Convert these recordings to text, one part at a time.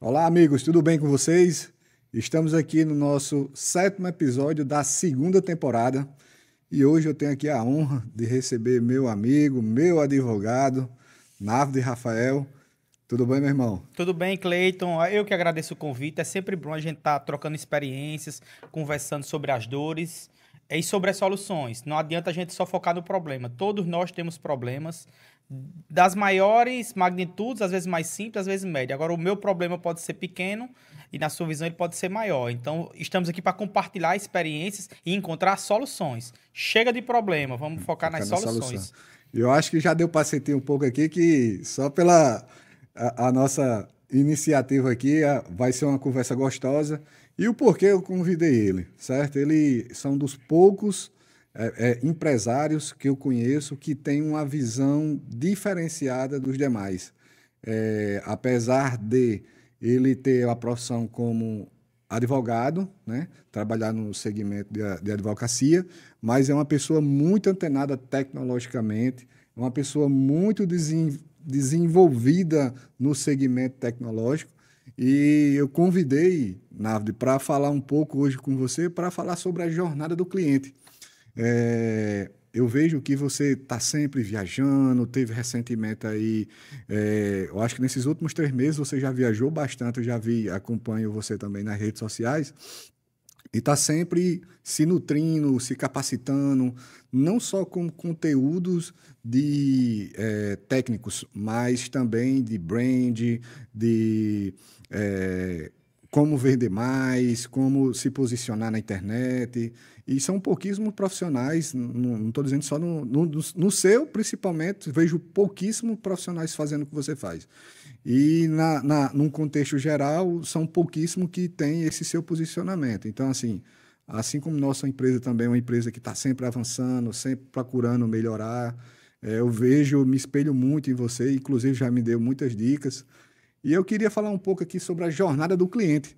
Olá, amigos, tudo bem com vocês? Estamos aqui no nosso 7º episódio da 2ª temporada e hoje eu tenho aqui a honra de receber meu amigo, meu advogado, Navde Rafael. Tudo bem, meu irmão? Tudo bem, Cleiton? Eu que agradeço o convite. É sempre bom a gente estar trocando experiências, conversando sobre as dores e sobre as soluções. Não adianta a gente só focar no problema. Todos nós temos problemas das maiores magnitudes, às vezes mais simples, às vezes médio. Agora, o meu problema pode ser pequeno e, na sua visão, ele pode ser maior. Então, estamos aqui para compartilhar experiências e encontrar soluções. Chega de problema, vamos focar nas Focar na solução. soluções. Eu acho que já deu para sentir um pouco aqui que só pela a nossa iniciativa aqui vai ser uma conversa gostosa. E o porquê eu convidei ele, certo? Ele são dos poucos empresários que eu conheço que tem uma visão diferenciada dos demais. Apesar de ele ter a profissão como advogado, né? Trabalhar no segmento de advocacia, mas é uma pessoa muito antenada tecnologicamente, é uma pessoa muito desenvolvida no segmento tecnológico. E eu convidei, Navde, para falar um pouco hoje com você, para falar sobre a jornada do cliente. Eu vejo que você está sempre viajando, teve recentemente aí, eu acho que nesses últimos 3 meses você já viajou bastante, eu já vi, acompanho você também nas redes sociais, e está sempre se nutrindo, se capacitando, não só com conteúdos técnicos, mas também de brand, de como vender mais, como se posicionar na internet. E são pouquíssimos profissionais, não estou dizendo só no seu, principalmente, vejo pouquíssimos profissionais fazendo o que você faz. E num contexto geral, são pouquíssimos que têm esse seu posicionamento. Então, assim como nossa empresa também é uma empresa que está sempre avançando, sempre procurando melhorar, eu vejo, me espelho muito em você, inclusive já me deu muitas dicas. E eu queria falar um pouco aqui sobre a jornada do cliente.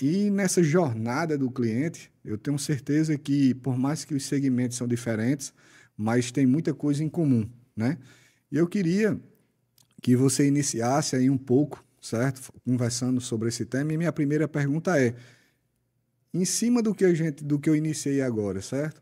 E nessa jornada do cliente, eu tenho certeza que, por mais que os segmentos são diferentes, mas tem muita coisa em comum, né? E eu queria que você iniciasse aí um pouco, certo? Conversando sobre esse tema. E minha primeira pergunta é, em cima do que eu iniciei agora, certo?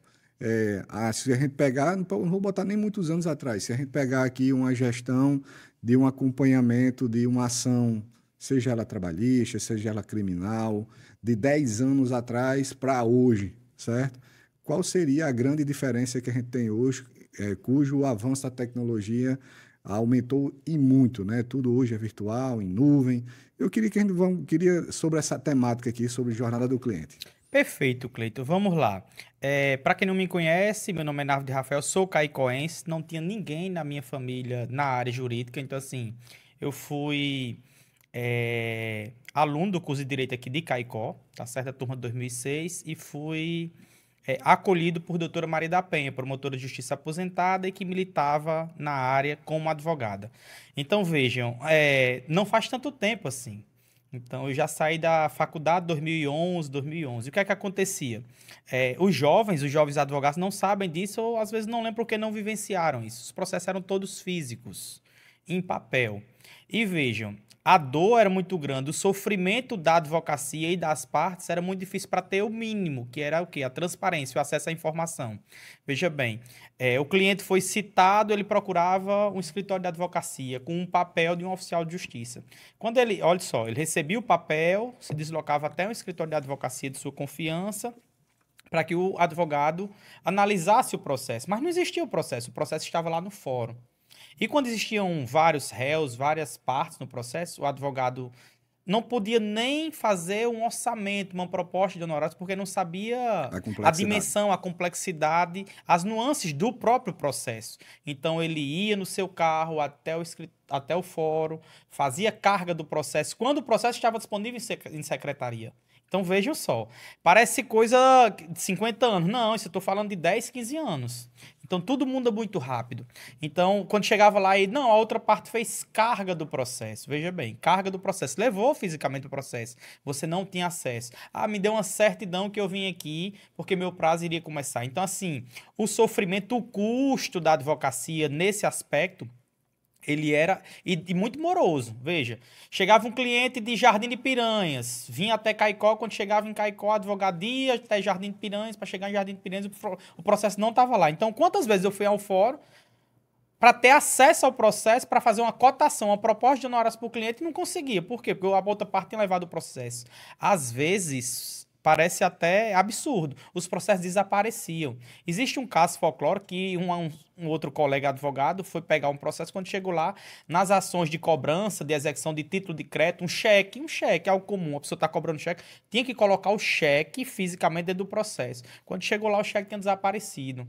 Se a gente pegar, não vou botar nem muitos anos atrás, se a gente pegar aqui uma gestão de um acompanhamento de uma ação, seja ela trabalhista, seja ela criminal, de 10 anos atrás para hoje, certo? Qual seria a grande diferença que a gente tem hoje, cujo avanço da tecnologia aumentou e muito, né? Tudo hoje é virtual, em nuvem. Eu queria que queria sobre essa temática aqui, sobre jornada do cliente. Perfeito, Cleiton. Vamos lá. Para quem não me conhece, meu nome é Navde Rafael, sou caicoense, não tinha ninguém na minha família na área jurídica, então eu fui aluno do curso de Direito aqui de Caicó, tá certo? A turma de 2006, e fui acolhido por doutora Maria da Penha, promotora de justiça aposentada e que militava na área como advogada. Então, vejam, não faz tanto tempo assim. Então, eu já saí da faculdade em 2011. O que é que acontecia? Os jovens advogados não sabem disso ou às vezes não lembram porque não vivenciaram isso. Os processos eram todos físicos, em papel. E vejam, a dor era muito grande, o sofrimento da advocacia e das partes era muito difícil para ter o mínimo, que era o quê? A transparência, o acesso à informação. Veja bem, o cliente foi citado, ele procurava um escritório de advocacia com um papel de um oficial de justiça. Quando ele, olha só, ele recebia o papel, se deslocava até um escritório de advocacia de sua confiança, para que o advogado analisasse o processo. Mas não existia o processo estava lá no fórum. E quando existiam vários réus, várias partes no processo, o advogado não podia nem fazer um orçamento, uma proposta de honorários, porque não sabia A a complexidade. dimensão, a complexidade, as nuances do próprio processo. Então, ele ia no seu carro até o fórum, fazia carga do processo, quando o processo estava disponível em secretaria. Então, vejam só, parece coisa de 50 anos. Não, isso eu estou falando de 10, 15 anos. Então, tudo muda muito rápido. Então, quando chegava lá e, não, a outra parte fez carga do processo. Veja bem, carga do processo. Levou fisicamente o processo. Você não tinha acesso. Ah, me deu uma certidão que eu vim aqui porque meu prazo iria começar. Então, o sofrimento, o custo da advocacia nesse aspecto Ele era e muito moroso. Veja, chegava um cliente de Jardim de Piranhas, vinha até Caicó, quando chegava em Caicó, advogado ia até Jardim de Piranhas, para chegar em Jardim de Piranhas, o processo não estava lá. Então, quantas vezes eu fui ao fórum para ter acesso ao processo, para fazer uma cotação, uma proposta de honorários para o cliente e não conseguia. Por quê? Porque a outra parte tinha levado o processo. Às vezes, parece até absurdo, os processos desapareciam. Existe um caso folclórico que um outro colega advogado foi pegar um processo, quando chegou lá, nas ações de cobrança, de execução de título de crédito, um cheque, algo comum, a pessoa está cobrando cheque, tinha que colocar o cheque fisicamente dentro do processo. Quando chegou lá, o cheque tinha desaparecido.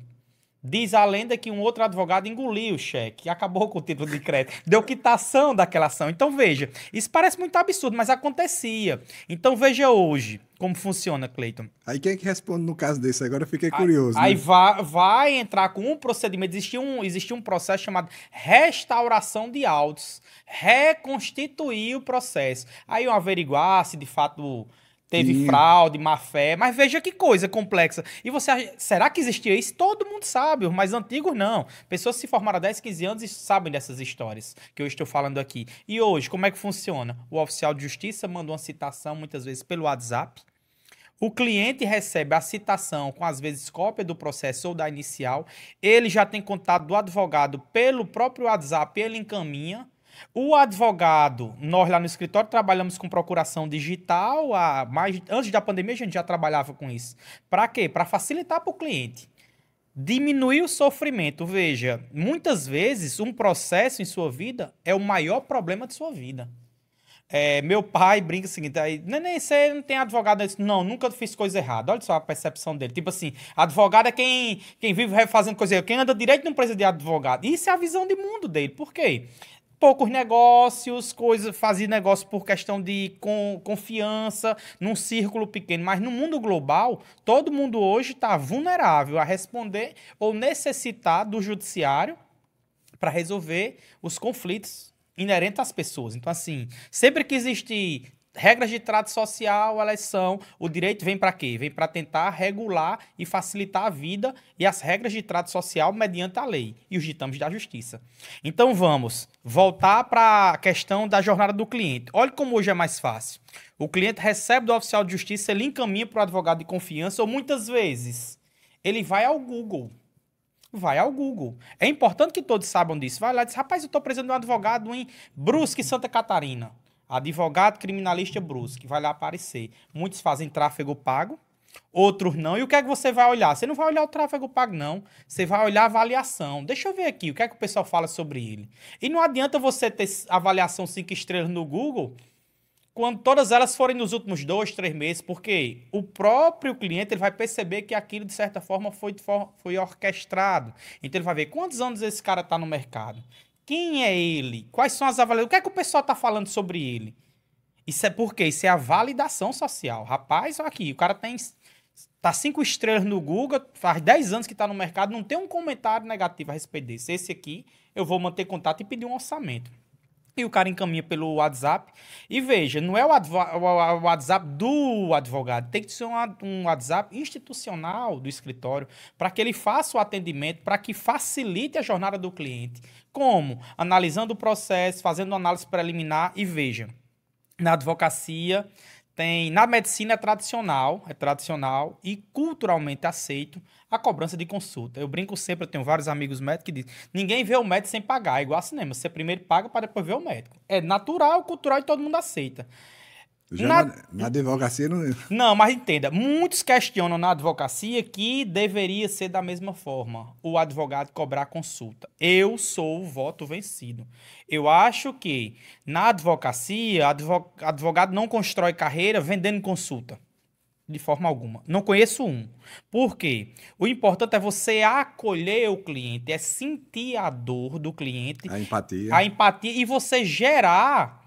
Diz a lenda que um outro advogado engoliu o cheque, acabou com o título de crédito, deu quitação daquela ação. Então, veja, isso parece muito absurdo, mas acontecia. Então, veja hoje como funciona, Cleiton. Aí quem é que responde no caso desse? Agora eu fiquei curioso. Aí né? vai entrar com um procedimento. Existia um processo chamado restauração de autos, reconstituir o processo. Aí eu averiguar se de fato teve fraude, má-fé, mas veja que coisa complexa. E você será que existia isso? Todo mundo sabe, os mais antigos não. Pessoas se formaram há 10, 15 anos e sabem dessas histórias que eu estou falando aqui. E hoje, como é que funciona? O oficial de justiça manda uma citação, muitas vezes pelo WhatsApp. O cliente recebe a citação com, às vezes, cópia do processo ou da inicial. Ele já tem contato do advogado pelo próprio WhatsApp, ele encaminha. O advogado, nós lá no escritório trabalhamos com procuração digital, antes da pandemia a gente já trabalhava com isso. Para quê? Para facilitar para o cliente. Diminuir o sofrimento. Veja, muitas vezes um processo em sua vida é o maior problema de sua vida. Meu pai brinca o seguinte, aí, nem você não tem advogado. Não, nunca fiz coisa errada. Olha só a percepção dele. Tipo assim, advogado é quem vive fazendo coisa errada. Quem anda direito não precisa de advogado. Isso é a visão de mundo dele. Por quê? Poucos negócios, fazia negócio por questão de confiança, num círculo pequeno. Mas no mundo global, todo mundo hoje está vulnerável a responder ou necessitar do judiciário para resolver os conflitos inerentes às pessoas. Então, assim, sempre que existir regras de trato social, o direito vem para quê? Vem para tentar regular e facilitar a vida e as regras de trato social mediante a lei e os ditames da justiça. Então vamos voltar para a questão da jornada do cliente. Olha como hoje é mais fácil. O cliente recebe do oficial de justiça, ele encaminha para o advogado de confiança ou muitas vezes ele vai ao Google. É importante que todos saibam disso. Vai lá e diz, rapaz, eu estou precisando de um advogado em Brusque, Santa Catarina. Advogado criminalista Brusque, vai lá aparecer. Muitos fazem tráfego pago, outros não. E o que é que você vai olhar? Você não vai olhar o tráfego pago, não. Você vai olhar a avaliação. Deixa eu ver aqui, o que é que o pessoal fala sobre ele. E não adianta você ter avaliação 5 estrelas no Google quando todas elas forem nos últimos 2, 3 meses, porque o próprio cliente ele vai perceber que aquilo, de certa forma, foi orquestrado. Então, ele vai ver quantos anos esse cara está no mercado. Quem é ele? Quais são as avaliações? O que é que o pessoal está falando sobre ele? Isso é por quê? Isso é a validação social. Rapaz, olha aqui, o cara tá 5 estrelas no Google, faz 10 anos que está no mercado, não tem um comentário negativo a respeito desse. Esse aqui, eu vou manter contato e pedir um orçamento. E o cara encaminha pelo WhatsApp. E veja, não é o WhatsApp do advogado, tem que ser um WhatsApp institucional do escritório para que ele faça o atendimento, para que facilite a jornada do cliente. Como? Analisando o processo, fazendo uma análise preliminar. E veja, na advocacia, na medicina é tradicional e culturalmente aceito a cobrança de consulta. Eu brinco sempre, eu tenho vários amigos médicos que dizem, ninguém vê o médico sem pagar, é igual a cinema, você primeiro paga para depois ver o médico. É natural, cultural e todo mundo aceita. Já na advocacia não... Não, mas entenda, muitos questionam na advocacia que deveria ser da mesma forma, o advogado cobrar consulta. Eu sou o voto vencido. Eu acho que na advocacia, advogado não constrói carreira vendendo consulta. De forma alguma. Não conheço um. Por quê? O importante é você acolher o cliente, é sentir a dor do cliente. A empatia e você gerar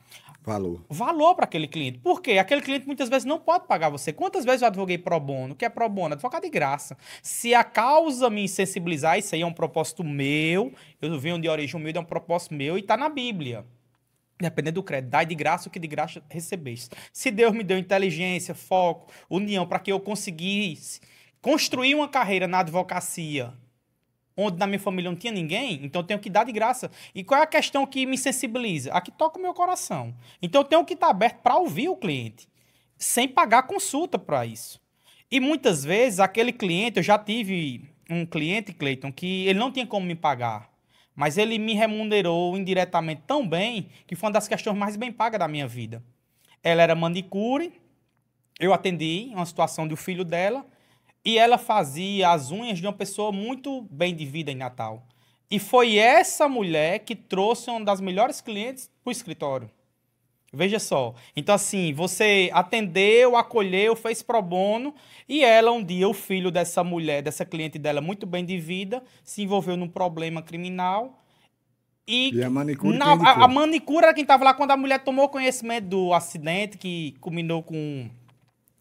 valor para aquele cliente. Por quê? Aquele cliente muitas vezes não pode pagar você. Quantas vezes eu advoguei pro bono? O que é pro bono? Advogado de graça. Se a causa me sensibilizar, isso aí é um propósito meu, eu venho de origem humilde, é um propósito meu e está na Bíblia. Dependendo do crédito, dai de graça o que de graça recebeste. Se Deus me deu inteligência, foco, união para que eu conseguisse construir uma carreira na advocacia onde na minha família não tinha ninguém, então eu tenho que dar de graça. E qual é a questão que me sensibiliza? A que toca o meu coração. Então eu tenho que estar aberto para ouvir o cliente, sem pagar consulta para isso. E muitas vezes aquele cliente, eu já tive um cliente, Cleiton, que ele não tinha como me pagar, mas ele me remunerou indiretamente tão bem que foi uma das questões mais bem pagas da minha vida. Ela era manicure, eu atendi uma situação do filho dela e ela fazia as unhas de uma pessoa muito bem de vida em Natal. E foi essa mulher que trouxe uma das melhores clientes para o escritório. Veja só. Então, assim, você atendeu, acolheu, fez pro bono e ela, um dia, o filho dessa mulher, dessa cliente dela, muito bem de vida, se envolveu num problema criminal E e a manicure quem a indicou? manicure era quem estava lá quando a mulher tomou conhecimento do acidente que culminou com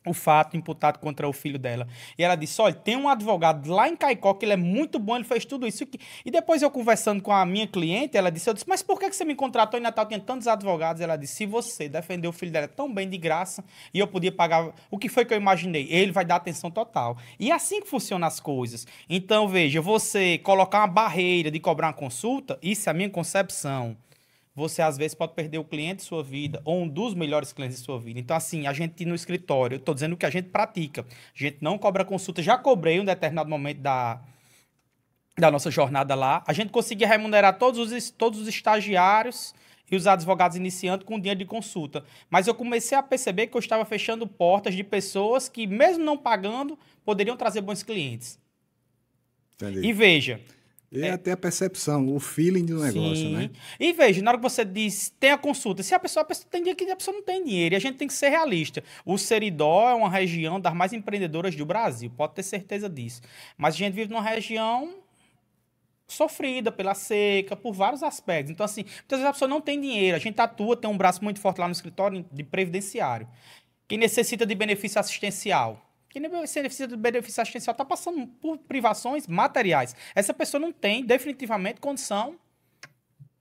o fato imputado contra o filho dela. E ela disse, olha, tem um advogado lá em Caicó que ele é muito bom, ele fez tudo isso. E depois eu conversando com a minha cliente, ela disse, eu disse, mas por que você me contratou em Natal? Tinha tantos advogados. Ela disse, se você defendeu o filho dela tão bem de graça e eu podia pagar, o que foi que eu imaginei? Ele vai dar atenção total. E é assim que funcionam as coisas. Então, veja, você colocar uma barreira de cobrar uma consulta, isso é a minha concepção. Você, às vezes, pode perder o cliente de sua vida ou um dos melhores clientes de sua vida. Então, assim, a gente no escritório, eu estou dizendo o que a gente pratica. A gente não cobra consulta. Já cobrei em um determinado momento da nossa jornada lá. A gente conseguia remunerar todos os estagiários e os advogados iniciantes com dinheiro de consulta. Mas eu comecei a perceber que eu estava fechando portas de pessoas que, mesmo não pagando, poderiam trazer bons clientes. Entendi. E veja... E até a percepção, o feeling do negócio, né? E veja, na hora que você diz, tem a consulta, se a pessoa tem dia que a pessoa não tem dinheiro, e a gente tem que ser realista. O Seridó é uma região das mais empreendedoras do Brasil, pode ter certeza disso. Mas a gente vive numa região sofrida pela seca, por vários aspectos. Então, assim, muitas vezes a pessoa não tem dinheiro, a gente atua, tem um braço muito forte lá no escritório de previdenciário, que necessita de benefício assistencial. Quem necessita de benefício assistencial está passando por privações materiais. Essa pessoa não tem definitivamente condição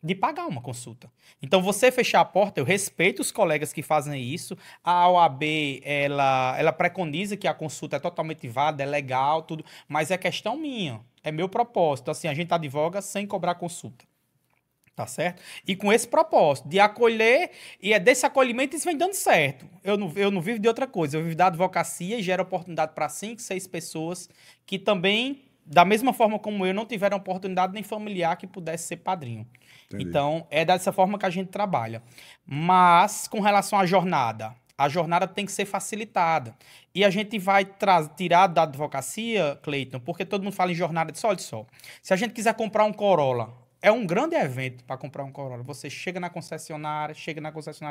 de pagar uma consulta. Então, você fechar a porta, eu respeito os colegas que fazem isso. A OAB, ela preconiza que a consulta é totalmente válida, é legal, tudo, mas é questão minha, é meu propósito. Assim, a gente advoga sem cobrar consulta. Tá certo? E com esse propósito de acolher, e é desse acolhimento isso vem dando certo. Eu não vivo de outra coisa, eu vivo da advocacia e gero oportunidade para 5, 6 pessoas que também, da mesma forma como eu, não tiveram oportunidade nem familiar que pudesse ser padrinho. Entendi. Então, é dessa forma que a gente trabalha. Mas, com relação à jornada, a jornada tem que ser facilitada. E a gente vai tirar da advocacia, Cleiton, porque todo mundo fala em jornada de olha só. Se a gente quiser comprar um Corolla, é um grande evento para comprar um Corolla. Você chega na concessionária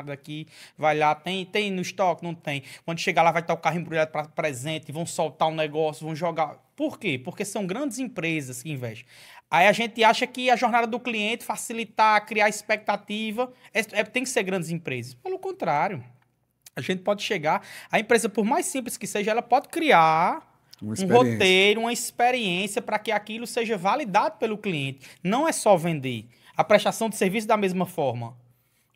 daqui, vai lá, tem no estoque? Não tem. Quando chegar lá, vai estar o carro embrulhado para presente, vão soltar um negócio, vão jogar. Por quê? Porque são grandes empresas que investem. Aí a gente acha que a jornada do cliente, facilitar, criar expectativa, tem que ser grandes empresas. Pelo contrário, a gente pode chegar... A empresa, por mais simples que seja, ela pode criar um roteiro, uma experiência para que aquilo seja validado pelo cliente. Não é só vender. A prestação de serviço da mesma forma.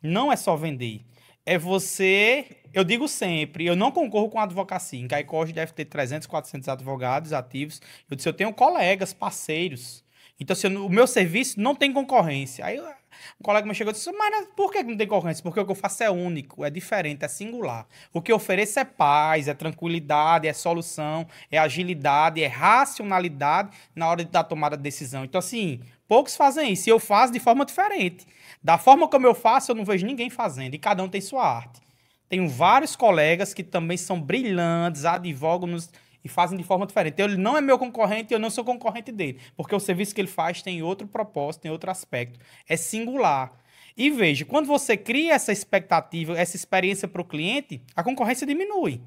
Não é só vender. É você... Eu digo sempre, eu não concorro com a advocacia. Em Caicó hoje deve ter 300, 400 advogados ativos. Eu disse, eu tenho colegas, parceiros. Então, assim, o meu serviço não tem concorrência. Aí um colega me chegou e disse, mas por que não tem concorrência? Porque o que eu faço é único, é diferente, é singular. O que eu ofereço é paz, é tranquilidade, é solução, é agilidade, é racionalidade na hora da tomada de decisão. Então, assim, poucos fazem isso. E eu faço de forma diferente. Da forma como eu faço, eu não vejo ninguém fazendo. E cada um tem sua arte. Tenho vários colegas que também são brilhantes, advogam e fazem de forma diferente. Ele não é meu concorrente e eu não sou concorrente dele, porque o serviço que ele faz tem outro propósito, tem outro aspecto. É singular. E veja, quando você cria essa expectativa, essa experiência para o cliente, a concorrência diminui.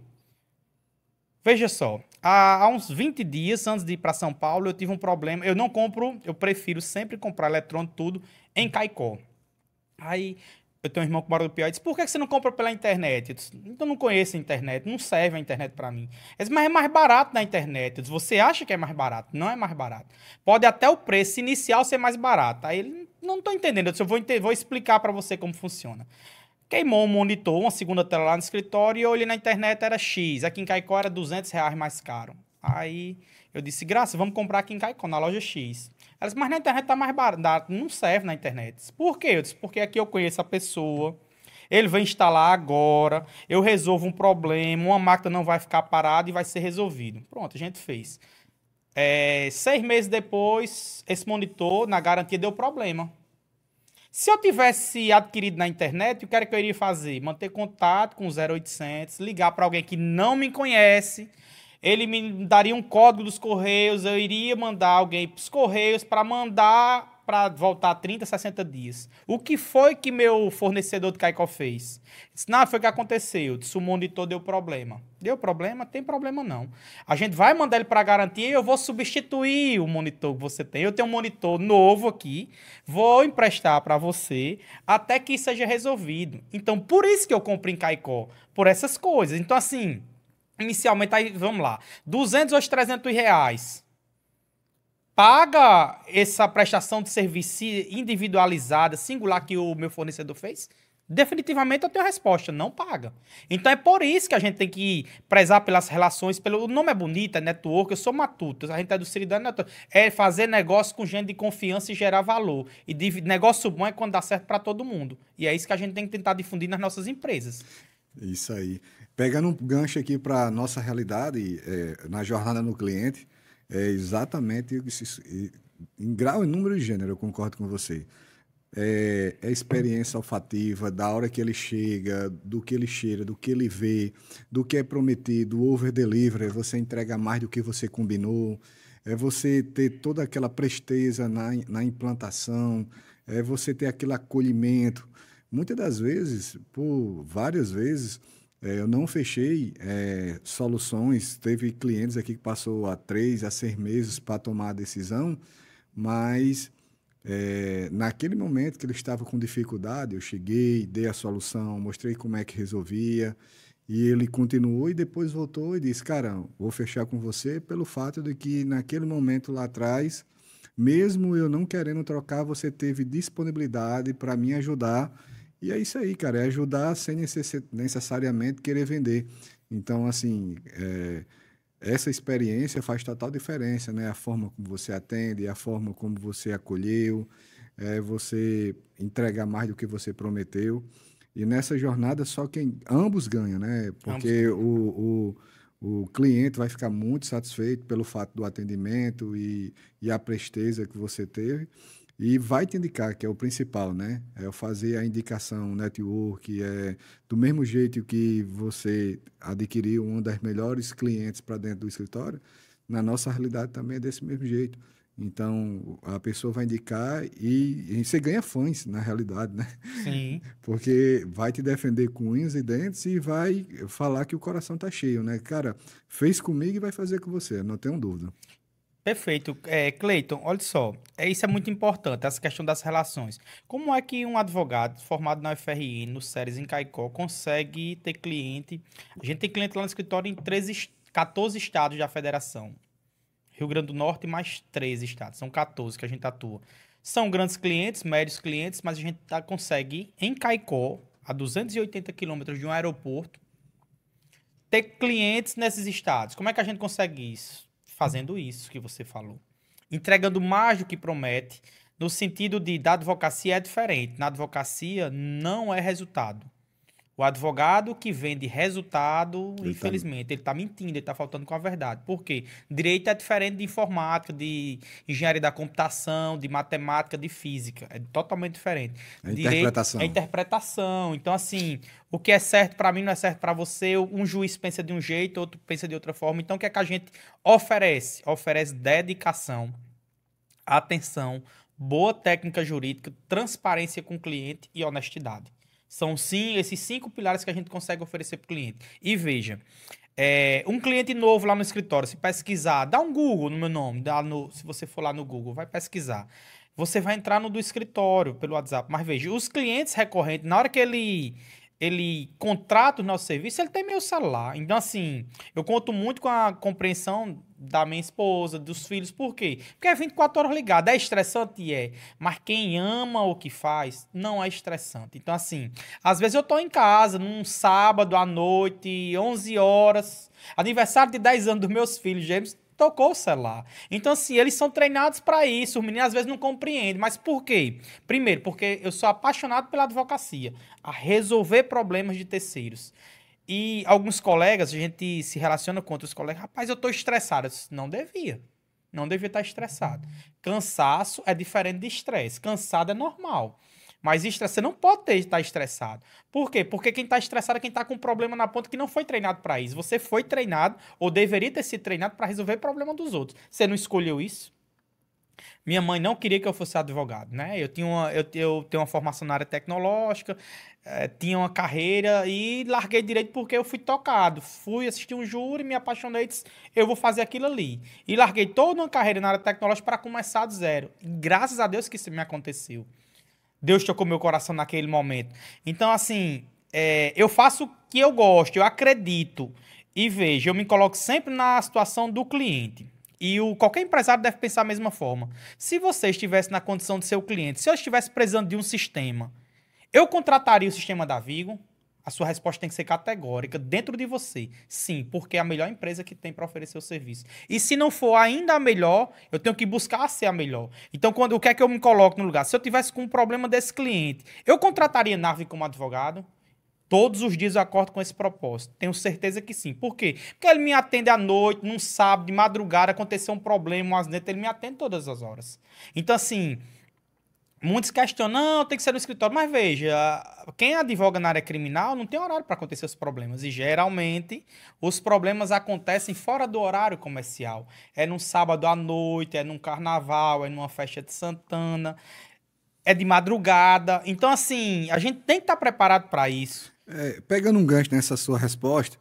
Veja só, há uns 20 dias antes de ir para São Paulo, eu tive um problema. Eu não compro, eu prefiro sempre comprar eletrônico tudo em Caicó. Aí... Eu tenho um irmão que mora no Piauí e disse, por que você não compra pela internet? Eu disse, então eu não conheço a internet, não serve a internet para mim. Ele disse, mas é mais barato na internet. Eu disse, você acha que é mais barato? Não é mais barato. Pode até o preço inicial ser mais barato. Aí ele, não estou entendendo. Eu disse, vou explicar para você como funciona. Queimou um monitor, uma segunda tela lá no escritório e eu olhei na internet, era X. Aqui em Caicó era R$ 200 mais caro. Aí Eu disse, Graça, vamos comprar aqui em Caicó, na loja X. Ela disse, mas na internet tá mais barato. Não serve na internet. Eu disse, por quê? Eu disse, porque aqui eu conheço a pessoa, ele vai instalar agora, eu resolvo um problema, uma máquina não vai ficar parada e vai ser resolvido. Pronto, a gente fez. 6 meses depois, esse monitor, na garantia, deu problema. Se eu tivesse adquirido na internet, o que era que eu iria fazer? Manter contato com o 0800, ligar para alguém que não me conhece, ele me daria um código dos Correios, eu iria mandar alguém para os Correios para mandar para voltar 30, 60 dias. O que foi que meu fornecedor de Caicó fez? Disse, não, foi o que aconteceu. Eu disse, o monitor deu problema. Deu problema? Tem problema não. A gente vai mandar ele para garantia e eu vou substituir o monitor que você tem. Eu tenho um monitor novo aqui, vou emprestar para você até que isso seja resolvido. Então, por isso que eu compro em Caicó, por essas coisas. Então, assim, inicialmente, aí, vamos lá, 200 ou 300 reais. Paga essa prestação de serviço individualizada, singular que o meu fornecedor fez? Definitivamente eu tenho a resposta, não paga. Então é por isso que a gente tem que prezar pelas relações, o nome é bonito, é network, eu sou matuto, a gente é do Ciridano Network, é fazer negócio com gente de confiança e gerar valor. E negócio bom é quando dá certo para todo mundo. E é isso que a gente tem que tentar difundir nas nossas empresas. Isso aí. Pegando um gancho aqui para a nossa realidade, na jornada no cliente, é exatamente em grau e número e gênero, eu concordo com você. É experiência olfativa, da hora que ele chega, do que ele cheira, do que ele vê, do que é prometido, o over-delivery, você entrega mais do que você combinou, é você ter toda aquela presteza na implantação, é você ter aquele acolhimento. Muitas das vezes, por várias vezes, eu não fechei soluções. Teve clientes aqui que passou há 3 a 6 meses para tomar a decisão, mas naquele momento que ele estava com dificuldade, eu cheguei, dei a solução, mostrei como é que resolvia, e ele continuou e depois voltou e disse, cara, vou fechar com você pelo fato de que naquele momento lá atrás, mesmo eu não querendo trocar, você teve disponibilidade para me ajudar. E é isso aí, cara, é ajudar sem necessariamente querer vender. Então, assim, essa experiência faz total diferença, né? A forma como você atende, a forma como você acolheu, você entregar mais do que você prometeu. E nessa jornada, só quem ambos ganham, né? Porque o cliente vai ficar muito satisfeito pelo fato do atendimento e a presteza que você teve. E vai te indicar, que é o principal, né? É fazer a indicação network, do mesmo jeito que você adquiriu um das melhores clientes para dentro do escritório, na nossa realidade também é desse mesmo jeito. Então, a pessoa vai indicar e você ganha fãs, na realidade, né? Sim. Porque vai te defender com unhas e dentes e vai falar que o coração tá cheio, né? Cara, fez comigo e vai fazer com você, não tenho dúvida. Perfeito. Cleiton, olha só, isso é muito importante, essa questão das relações. Como é que um advogado formado na UFRN, no SERES, em Caicó, consegue ter cliente? A gente tem cliente lá no escritório em 14 estados da federação. Rio Grande do Norte mais 13 estados, são 14 que a gente atua. São grandes clientes, médios clientes, mas a gente consegue, em Caicó, a 280 quilômetros de um aeroporto, ter clientes nesses estados. Como é que a gente consegue isso? Fazendo isso que você falou. Entregando mais do que promete, no sentido de, da advocacia é diferente. Na advocacia não é resultado. O advogado que vende resultado, infelizmente, ele está mentindo, ele está faltando com a verdade. Por quê? Direito é diferente de informática, de engenharia da computação, de matemática, de física. É totalmente diferente. Interpretação. É interpretação. Então, assim, o que é certo para mim não é certo para você. Um juiz pensa de um jeito, outro pensa de outra forma. Então, o que é que a gente oferece? Oferece dedicação, atenção, boa técnica jurídica, transparência com o cliente e honestidade. São sim esses 5 pilares que a gente consegue oferecer para o cliente. E veja, um cliente novo lá no escritório, se pesquisar, dá um Google no meu nome, se você for lá no Google, vai pesquisar. Você vai entrar no do escritório pelo WhatsApp. Mas veja, os clientes recorrentes, na hora que ele contrata o nosso serviço, ele tem meu celular. Então, assim, eu conto muito com a compreensão da minha esposa, dos filhos. Por quê? Porque é 24 horas ligado. É estressante? É. Mas quem ama o que faz, não é estressante. Então, assim, às vezes eu tô em casa, num sábado à noite, 11 horas, aniversário de 10 anos dos meus filhos, James, tocou o celular. Então, assim, eles são treinados para isso. Os meninos às vezes não compreendem. Mas por quê? Primeiro, porque eu sou apaixonado pela advocacia, a resolver problemas de terceiros. E alguns colegas, a gente se relaciona com outros colegas, rapaz, eu tô estressado. Eu disse, não devia. Não devia estar estressado. Cansaço é diferente de estresse. Cansado é normal. Mas estresse, você não pode estar estressado. Por quê? Porque quem está estressado é quem está com um problema na ponta que não foi treinado para isso. Você foi treinado, ou deveria ter sido treinado para resolver o problema dos outros. Você não escolheu isso? Minha mãe não queria que eu fosse advogado, né? Eu tenho uma formação na área tecnológica, tinha uma carreira e larguei direito porque eu fui tocado. Fui assistir um júri, me apaixonei e disse, eu vou fazer aquilo ali. E larguei toda uma carreira na área tecnológica para começar do zero. E graças a Deus que isso me aconteceu. Deus tocou meu coração naquele momento. Então, assim, eu faço o que eu gosto, eu acredito. E veja, eu me coloco sempre na situação do cliente. E qualquer empresário deve pensar da mesma forma. Se você estivesse na condição de ser o cliente, se eu estivesse precisando de um sistema, eu contrataria o sistema da Vigo? A sua resposta tem que ser categórica, dentro de você. Sim, porque é a melhor empresa que tem para oferecer o serviço. E se não for ainda a melhor, eu tenho que buscar ser a melhor. Então, o que é que eu me coloco no lugar? Se eu tivesse com um problema desse cliente, eu contrataria a Vigo como advogado? Todos os dias eu acordo com esse propósito. Tenho certeza que sim. Por quê? Porque ele me atende à noite, num sábado, de madrugada, aconteceu um problema, um acidente, ele me atende todas as horas. Então, assim, muitos questionam, não, tem que ser no escritório. Mas veja, quem advoga na área criminal não tem horário para acontecer os problemas. E geralmente os problemas acontecem fora do horário comercial. É num sábado à noite, é num carnaval, é numa festa de Santana, é de madrugada. Então, assim, a gente tem que estar preparado para isso. Pegando um gancho nessa sua resposta,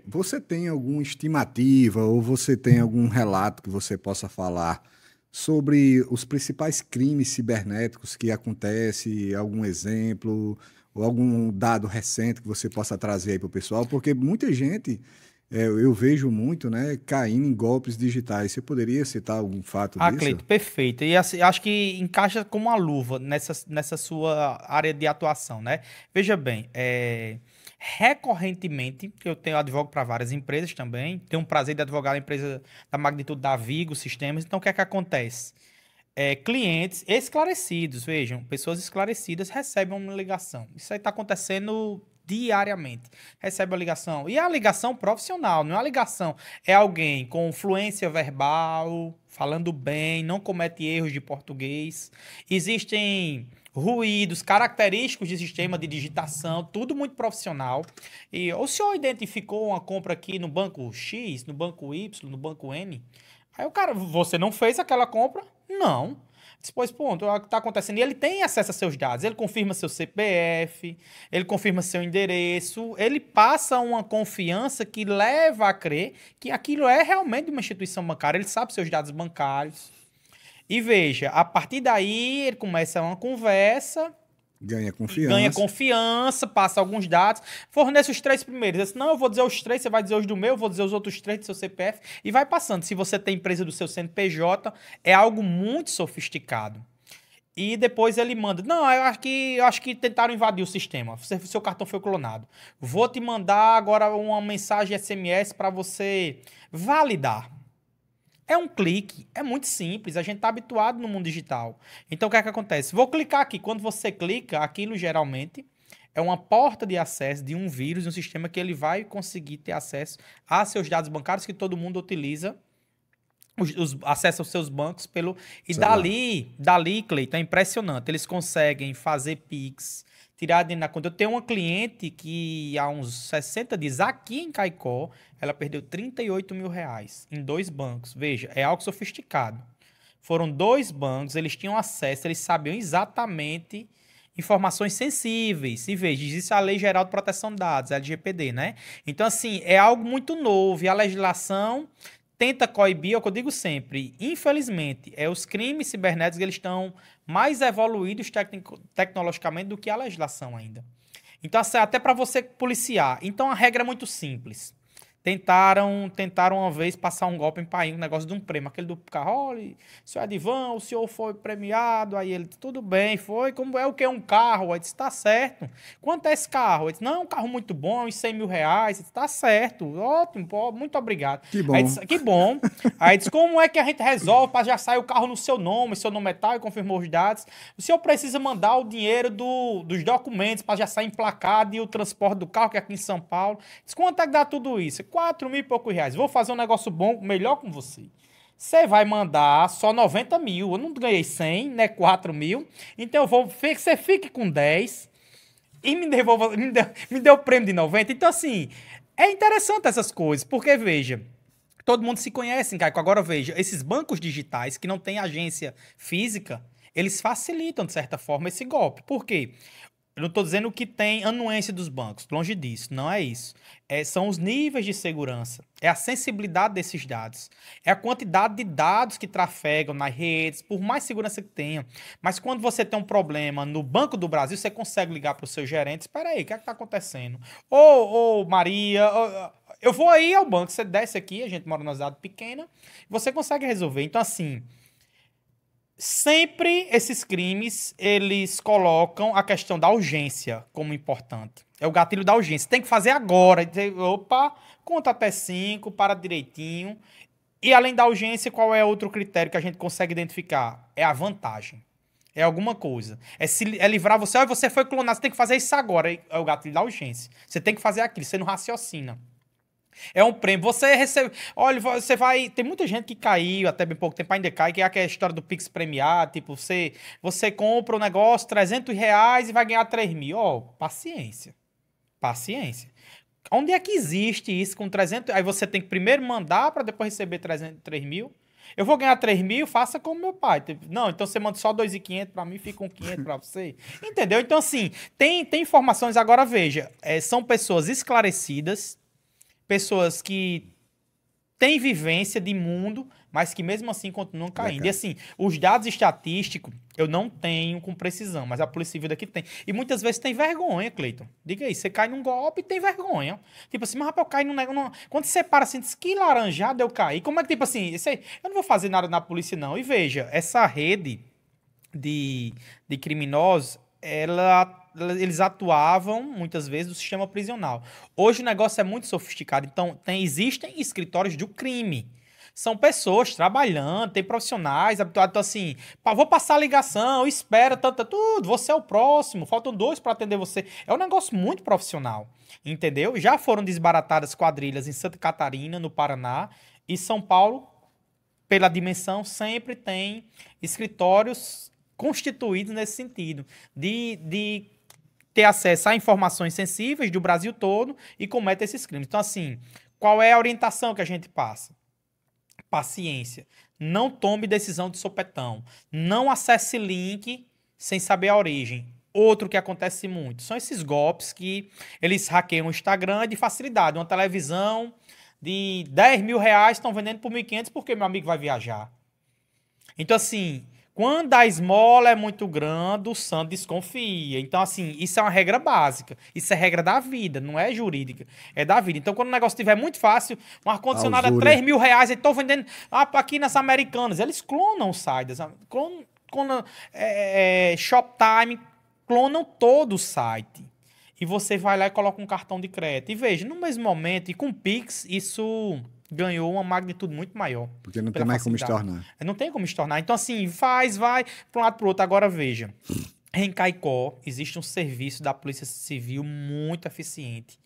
você tem alguma estimativa ou você tem algum relato que você possa falar sobre os principais crimes cibernéticos que acontecem, algum exemplo ou algum dado recente que você possa trazer aí para o pessoal? Porque muita gente, eu vejo muito, né, caindo em golpes digitais. Você poderia citar algum fato disso? Cleito, perfeito. E assim, acho que encaixa como uma luva nessa sua área de atuação, né? Veja bem, recorrentemente, eu advogo para várias empresas também, tenho um prazer de advogar a empresa da magnitude da Vigo Sistemas. Então, o que é que acontece? Clientes esclarecidos, vejam, pessoas esclarecidas recebem uma ligação. Isso aí está acontecendo diariamente. Recebe a ligação. E é a ligação profissional, não é a ligação. É alguém com fluência verbal, falando bem, não comete erros de português. Existem ruídos característicos de sistema de digitação, tudo muito profissional. E o senhor identificou uma compra aqui no banco X, no banco Y, no banco N? Aí o cara, você não fez aquela compra? Não. Depois, ponto, o que está acontecendo? E ele tem acesso a seus dados, ele confirma seu CPF, ele confirma seu endereço, ele passa uma confiança que leva a crer que aquilo é realmente uma instituição bancária, ele sabe seus dados bancários. E veja, a partir daí ele começa uma conversa, ganha confiança, passa alguns dados, fornece os 3 primeiros. Diz, não, eu vou dizer os 3, você vai dizer os do meu, eu vou dizer os outros 3 do seu CPF, e vai passando. Se você tem empresa do seu CNPJ, é algo muito sofisticado. E depois ele manda, não, eu acho que tentaram invadir o sistema, seu cartão foi clonado. Vou te mandar agora uma mensagem SMS para você validar. É um clique, é muito simples, a gente está habituado no mundo digital. Então, o que é que acontece? Vou clicar aqui. Quando você clica, aquilo geralmente é uma porta de acesso de um vírus, de um sistema que ele vai conseguir ter acesso a seus dados bancários que todo mundo utiliza, acesso aos seus bancos pelo... E dali, Cleiton, é impressionante. Eles conseguem fazer Pix, tirar dinheiro na conta. Eu tenho uma cliente que há uns 60 dias, aqui em Caicó, ela perdeu 38 mil reais em 2 bancos. Veja, é algo sofisticado. Foram 2 bancos, eles tinham acesso, eles sabiam exatamente informações sensíveis. E veja, existe a Lei Geral de Proteção de Dados, a LGPD, né? Então, assim, é algo muito novo e a legislação tenta coibir, é o que eu digo sempre, infelizmente, os crimes cibernéticos eles estão mais evoluídos tecnologicamente do que a legislação ainda. Então, assim, até para você policiar. Então, a regra é muito simples. Tentaram uma vez passar um golpe em Painho, um negócio de um prêmio, aquele do carro, olha, senhor Edivan, o senhor foi premiado, aí ele, tudo bem, foi, como é o que? Um carro? Aí disse, tá certo. Quanto é esse carro? Ele disse, não, é um carro muito bom, uns 100 mil reais. Ele disse, tá certo, ótimo, pô, muito obrigado. Que bom. Aí disse, que bom. Aí disse, como é que a gente resolve para já sair o carro no seu nome é tal, e confirmou os dados. O senhor precisa mandar o dinheiro dos documentos para já sair emplacado e o transporte do carro, que é aqui em São Paulo. Diz, quanto é que dá tudo isso? 4 mil e poucos reais. Vou fazer um negócio bom, melhor com você. Você vai mandar só 90 mil. Eu não ganhei 100, né? 4 mil. Então eu vou que você fique com 10 e me devolva, me deu o prêmio de 90. Então, assim, é interessante essas coisas, porque, veja, todo mundo se conhece, Caico. Agora, veja, esses bancos digitais que não têm agência física, eles facilitam, de certa forma, esse golpe. Por quê? Eu não estou dizendo que tem anuência dos bancos, longe disso, não é isso. São os níveis de segurança, é a sensibilidade desses dados, é a quantidade de dados que trafegam nas redes, por mais segurança que tenha. Mas quando você tem um problema no Banco do Brasil, você consegue ligar para o seu gerente, espera aí, o que é que está acontecendo? Ô, Maria, eu vou aí ao banco, você desce aqui, a gente mora numa cidade pequena, você consegue resolver. Então, assim, sempre esses crimes, eles colocam a questão da urgência como importante. É o gatilho da urgência. Tem que fazer agora. Opa, conta até 5, para direitinho. E além da urgência, qual é outro critério que a gente consegue identificar? É a vantagem. É alguma coisa. É livrar você. Olha, você foi clonado, você tem que fazer isso agora. É o gatilho da urgência. Você tem que fazer aquilo, você não raciocina. É um prêmio. Você recebe. Olha, você vai. Tem muita gente que caiu até bem pouco tempo, ainda cai, que é aquela história do Pix premiado. Tipo, você compra um negócio, 300 reais e vai ganhar 3 mil. Ó, paciência. Paciência. Onde é que existe isso com 300? Aí você tem que primeiro mandar para depois receber 3 mil. Eu vou ganhar 3 mil, faça como meu pai. Não, então você manda só 2.500 para mim, fica 500 para você. Entendeu? Então, assim, tem informações. Agora, veja, são pessoas esclarecidas, pessoas que têm vivência de mundo, mas que mesmo assim continuam caindo. E assim, os dados estatísticos eu não tenho com precisão, mas a Polícia Civil daqui tem. E muitas vezes tem vergonha, Cleiton. Diga aí, você cai num golpe e tem vergonha. Tipo assim, mas rapaz, eu caí num negócio... Quando você para assim, diz, que laranjada eu caí. Como é que, tipo assim, eu não vou fazer nada na polícia não. E veja, essa rede de criminosos, eles atuavam, muitas vezes, no sistema prisional. Hoje o negócio é muito sofisticado. Então, existem escritórios do crime. São pessoas trabalhando, tem profissionais habituados. Então, assim, vou passar a ligação, espera, tudo, você é o próximo, faltam 2 para atender você. É um negócio muito profissional, entendeu? Já foram desbaratadas quadrilhas em Santa Catarina, no Paraná, e São Paulo, pela dimensão, sempre tem escritórios constituídos nesse sentido, de ter acesso a informações sensíveis do Brasil todo e comete esses crimes. Então, assim, qual é a orientação que a gente passa? Paciência. Não tome decisão de sopetão. Não acesse link sem saber a origem. Outro que acontece muito são esses golpes que eles hackeiam o Instagram de facilidade. Uma televisão de 10 mil reais estão vendendo por 1.500 porque meu amigo vai viajar. Então, assim, quando a esmola é muito grande, o santo desconfia. Então, assim, isso é uma regra básica. Isso é regra da vida, não é jurídica. É da vida. Então, quando o negócio estiver muito fácil, um ar-condicionado a 3 mil reais, eles estão vendendo aqui nas Americanas. Eles clonam sites. Clonam Shoptime, clonam todo o site. E você vai lá e coloca um cartão de crédito. E veja, no mesmo momento, e com o Pix, isso ganhou uma magnitude muito maior. Porque não tem mais como estornar. Não tem como estornar. Então, assim, vai para um lado para o outro. Agora, veja, em Caicó existe um serviço da Polícia Civil muito eficiente.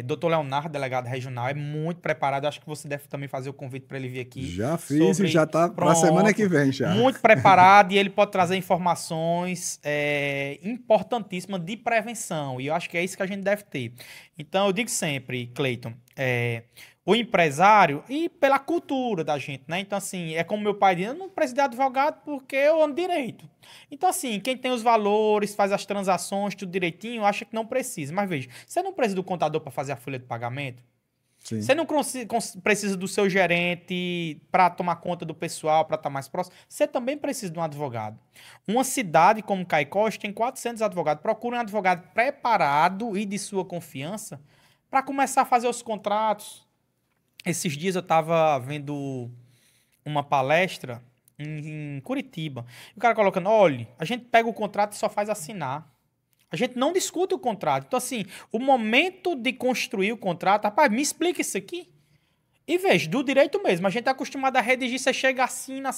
Dr. Leonardo, delegado regional, é muito preparado. Acho que você deve também fazer o convite para ele vir aqui. Já fiz e já está para a semana que vem já. Muito preparado e ele pode trazer informações importantíssimas de prevenção. E eu acho que é isso que a gente deve ter. Então, eu digo sempre, Cleiton, o empresário e pela cultura da gente, né? Então, assim, é como meu pai diz, eu não preciso de advogado porque eu ando direito. Então, assim, quem tem os valores, faz as transações, tudo direitinho, acha que não precisa. Mas veja, você não precisa do contador para fazer a folha de pagamento? Sim. Você não precisa do seu gerente para tomar conta do pessoal, para estar mais próximo? Você também precisa de um advogado. Uma cidade como Caicó tem 400 advogados. Procure um advogado preparado e de sua confiança para começar a fazer os contratos. Esses dias eu estava vendo uma palestra em Curitiba. E o cara colocando, olha, a gente pega o contrato e só faz assinar. A gente não discute o contrato. Então, assim, o momento de construir o contrato, rapaz, me explica isso aqui. E veja, do direito mesmo, a gente é acostumado a redigir, você chega, assina,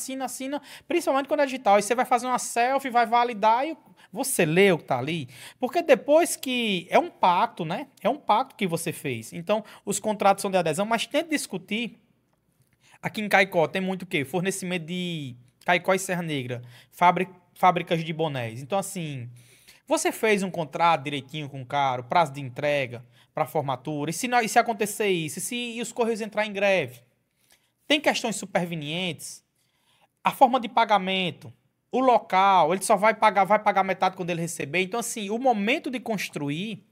principalmente quando é digital. Aí você vai fazer uma selfie, vai validar e você lê o que tá ali. Porque depois que... É um pacto, né? É um pacto que você fez. Então, os contratos são de adesão, mas tente discutir. Aqui em Caicó tem muito o quê? Fornecimento de Caicó e Serra Negra, fábricas de bonés. Então, assim, você fez um contrato direitinho com o cara, o prazo de entrega para formatura, e se acontecer isso, e os Correios entrar em greve? Tem questões supervenientes, a forma de pagamento, o local, ele só vai pagar metade quando ele receber. Então, assim, o momento de construir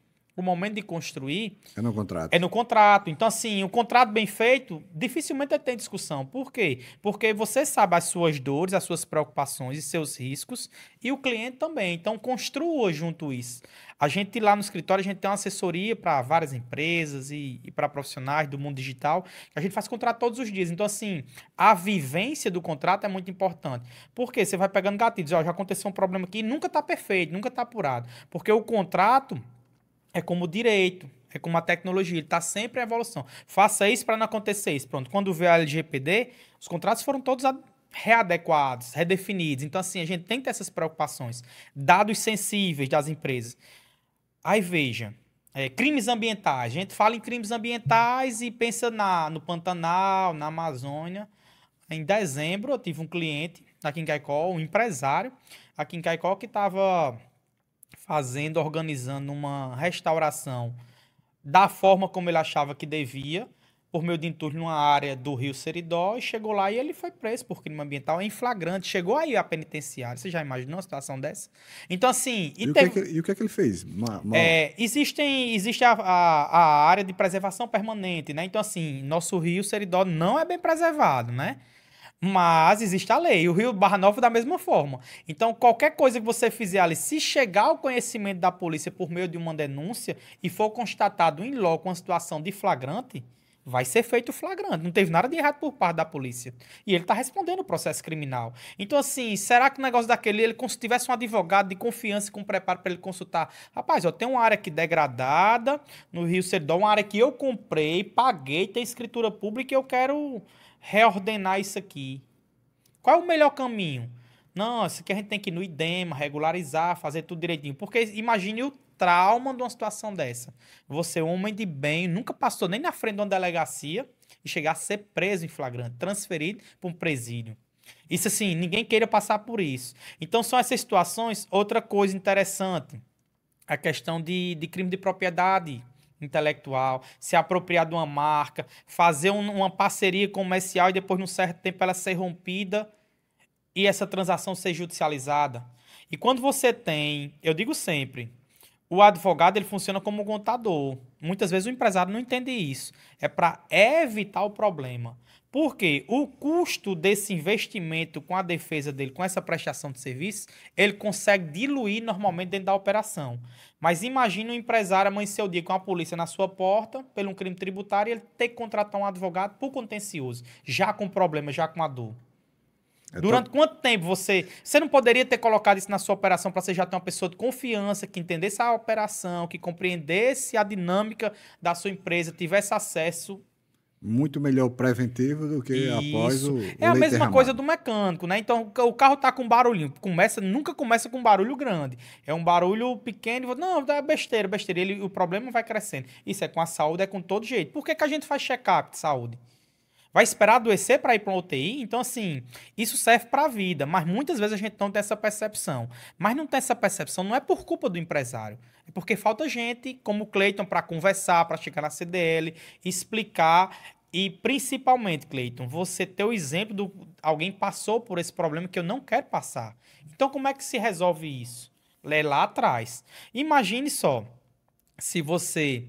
É no contrato. é no contrato. Então, assim, o contrato bem feito, dificilmente tem discussão. Por quê? Porque você sabe as suas dores, as suas preocupações e seus riscos, e o cliente também. Então, construa junto isso. A gente lá no escritório, a gente tem uma assessoria para várias empresas e para profissionais do mundo digital. A gente faz contrato todos os dias. Então, assim, a vivência do contrato é muito importante. Por quê? Você vai pegando gatilhos. Ó, já aconteceu um problema aqui, nunca está perfeito, nunca está apurado. Porque o contrato é como o direito, é como a tecnologia, ele está sempre em evolução. Faça isso para não acontecer isso. Pronto, quando veio a LGPD, os contratos foram todos readequados, redefinidos. Então, assim, a gente tem que ter essas preocupações. Dados sensíveis das empresas. Aí, veja, crimes ambientais. A gente fala em crimes ambientais e pensa no Pantanal, na Amazônia. Em dezembro, eu tive um cliente aqui em Caicó, um empresário aqui em Caicó que estava organizando uma restauração da forma como ele achava que devia, por meio de entulho numa área do Rio Seridó, e chegou lá e ele foi preso por crime ambiental em flagrante. Chegou aí a penitenciária. Você já imaginou uma situação dessa? Então, assim... E o que é que ele fez? Existe a área de preservação permanente, né? Então, assim, nosso Rio Seridó não é bem preservado, né? Mas existe a lei, o Rio Barra Nova da mesma forma. Então, qualquer coisa que você fizer ali, se chegar ao conhecimento da polícia por meio de uma denúncia e for constatado em loco uma situação de flagrante, vai ser feito flagrante. Não teve nada de errado por parte da polícia. E ele está respondendo o processo criminal. Então, assim, será que o negócio daquele, ele tivesse um advogado de confiança com preparo para ele consultar? Rapaz, ó, tem uma área aqui degradada no Rio Seridó, uma área que eu comprei, paguei, tem escritura pública e eu quero reordenar isso aqui. Qual é o melhor caminho? Não, isso aqui a gente tem que ir no IDEMA, regularizar, fazer tudo direitinho. Porque imagine o trauma de uma situação dessa. Você, homem de bem, nunca passou nem na frente de uma delegacia e chegar a ser preso em flagrante, transferido para um presídio. Isso assim, ninguém queira passar por isso. Então são essas situações. Outra coisa interessante, a questão de crime de propriedade intelectual, se apropriar de uma marca, fazer uma parceria comercial e depois, num certo tempo, ela ser rompida e essa transação ser judicializada. E quando você tem, eu digo sempre, o advogado ele funciona como um contador. Muitas vezes o empresário não entende isso. É para evitar o problema. Porque o custo desse investimento com a defesa dele, com essa prestação de serviço, ele consegue diluir normalmente dentro da operação. Mas imagine um empresário amanhecer o dia com a polícia na sua porta, pelo um crime tributário, e ele ter que contratar um advogado por contencioso, já com problema, já com a dor. Durante quanto tempo você não poderia ter colocado isso na sua operação para você já ter uma pessoa de confiança que entendesse a operação, que compreendesse a dinâmica da sua empresa, tivesse acesso... Muito melhor preventivo do que após o É a mesma coisa do mecânico, né? Então, o carro tá com barulhinho. Nunca começa com barulho grande. É um barulho pequeno. Não, é besteira. O problema vai crescendo. Isso é com a saúde, é com todo jeito. Por que a gente faz check-up de saúde? Vai esperar adoecer para ir para uma UTI? Então, assim, isso serve para a vida. Mas muitas vezes a gente não tem essa percepção. Mas não tem essa percepção não é por culpa do empresário. É porque falta gente, como o Cleiton, para conversar, para chegar na CDL, explicar. E, principalmente, Cleiton, você ter o exemplo de alguém passou por esse problema que eu não quero passar. Então, como é que se resolve isso? É lá atrás. Imagine só, se você...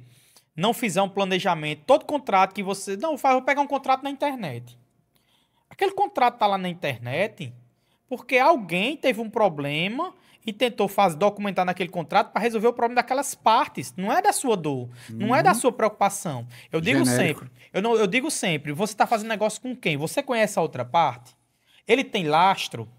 não fizer um planejamento, todo contrato que você... Não, vou pegar um contrato na internet. Aquele contrato tá lá na internet, porque alguém teve um problema e tentou documentar naquele contrato para resolver o problema daquelas partes. Não é da sua dor, não é da sua preocupação. Eu digo Genérico. sempre, eu digo sempre, você está fazendo negócio com quem? Você conhece a outra parte? Ele tem lastro?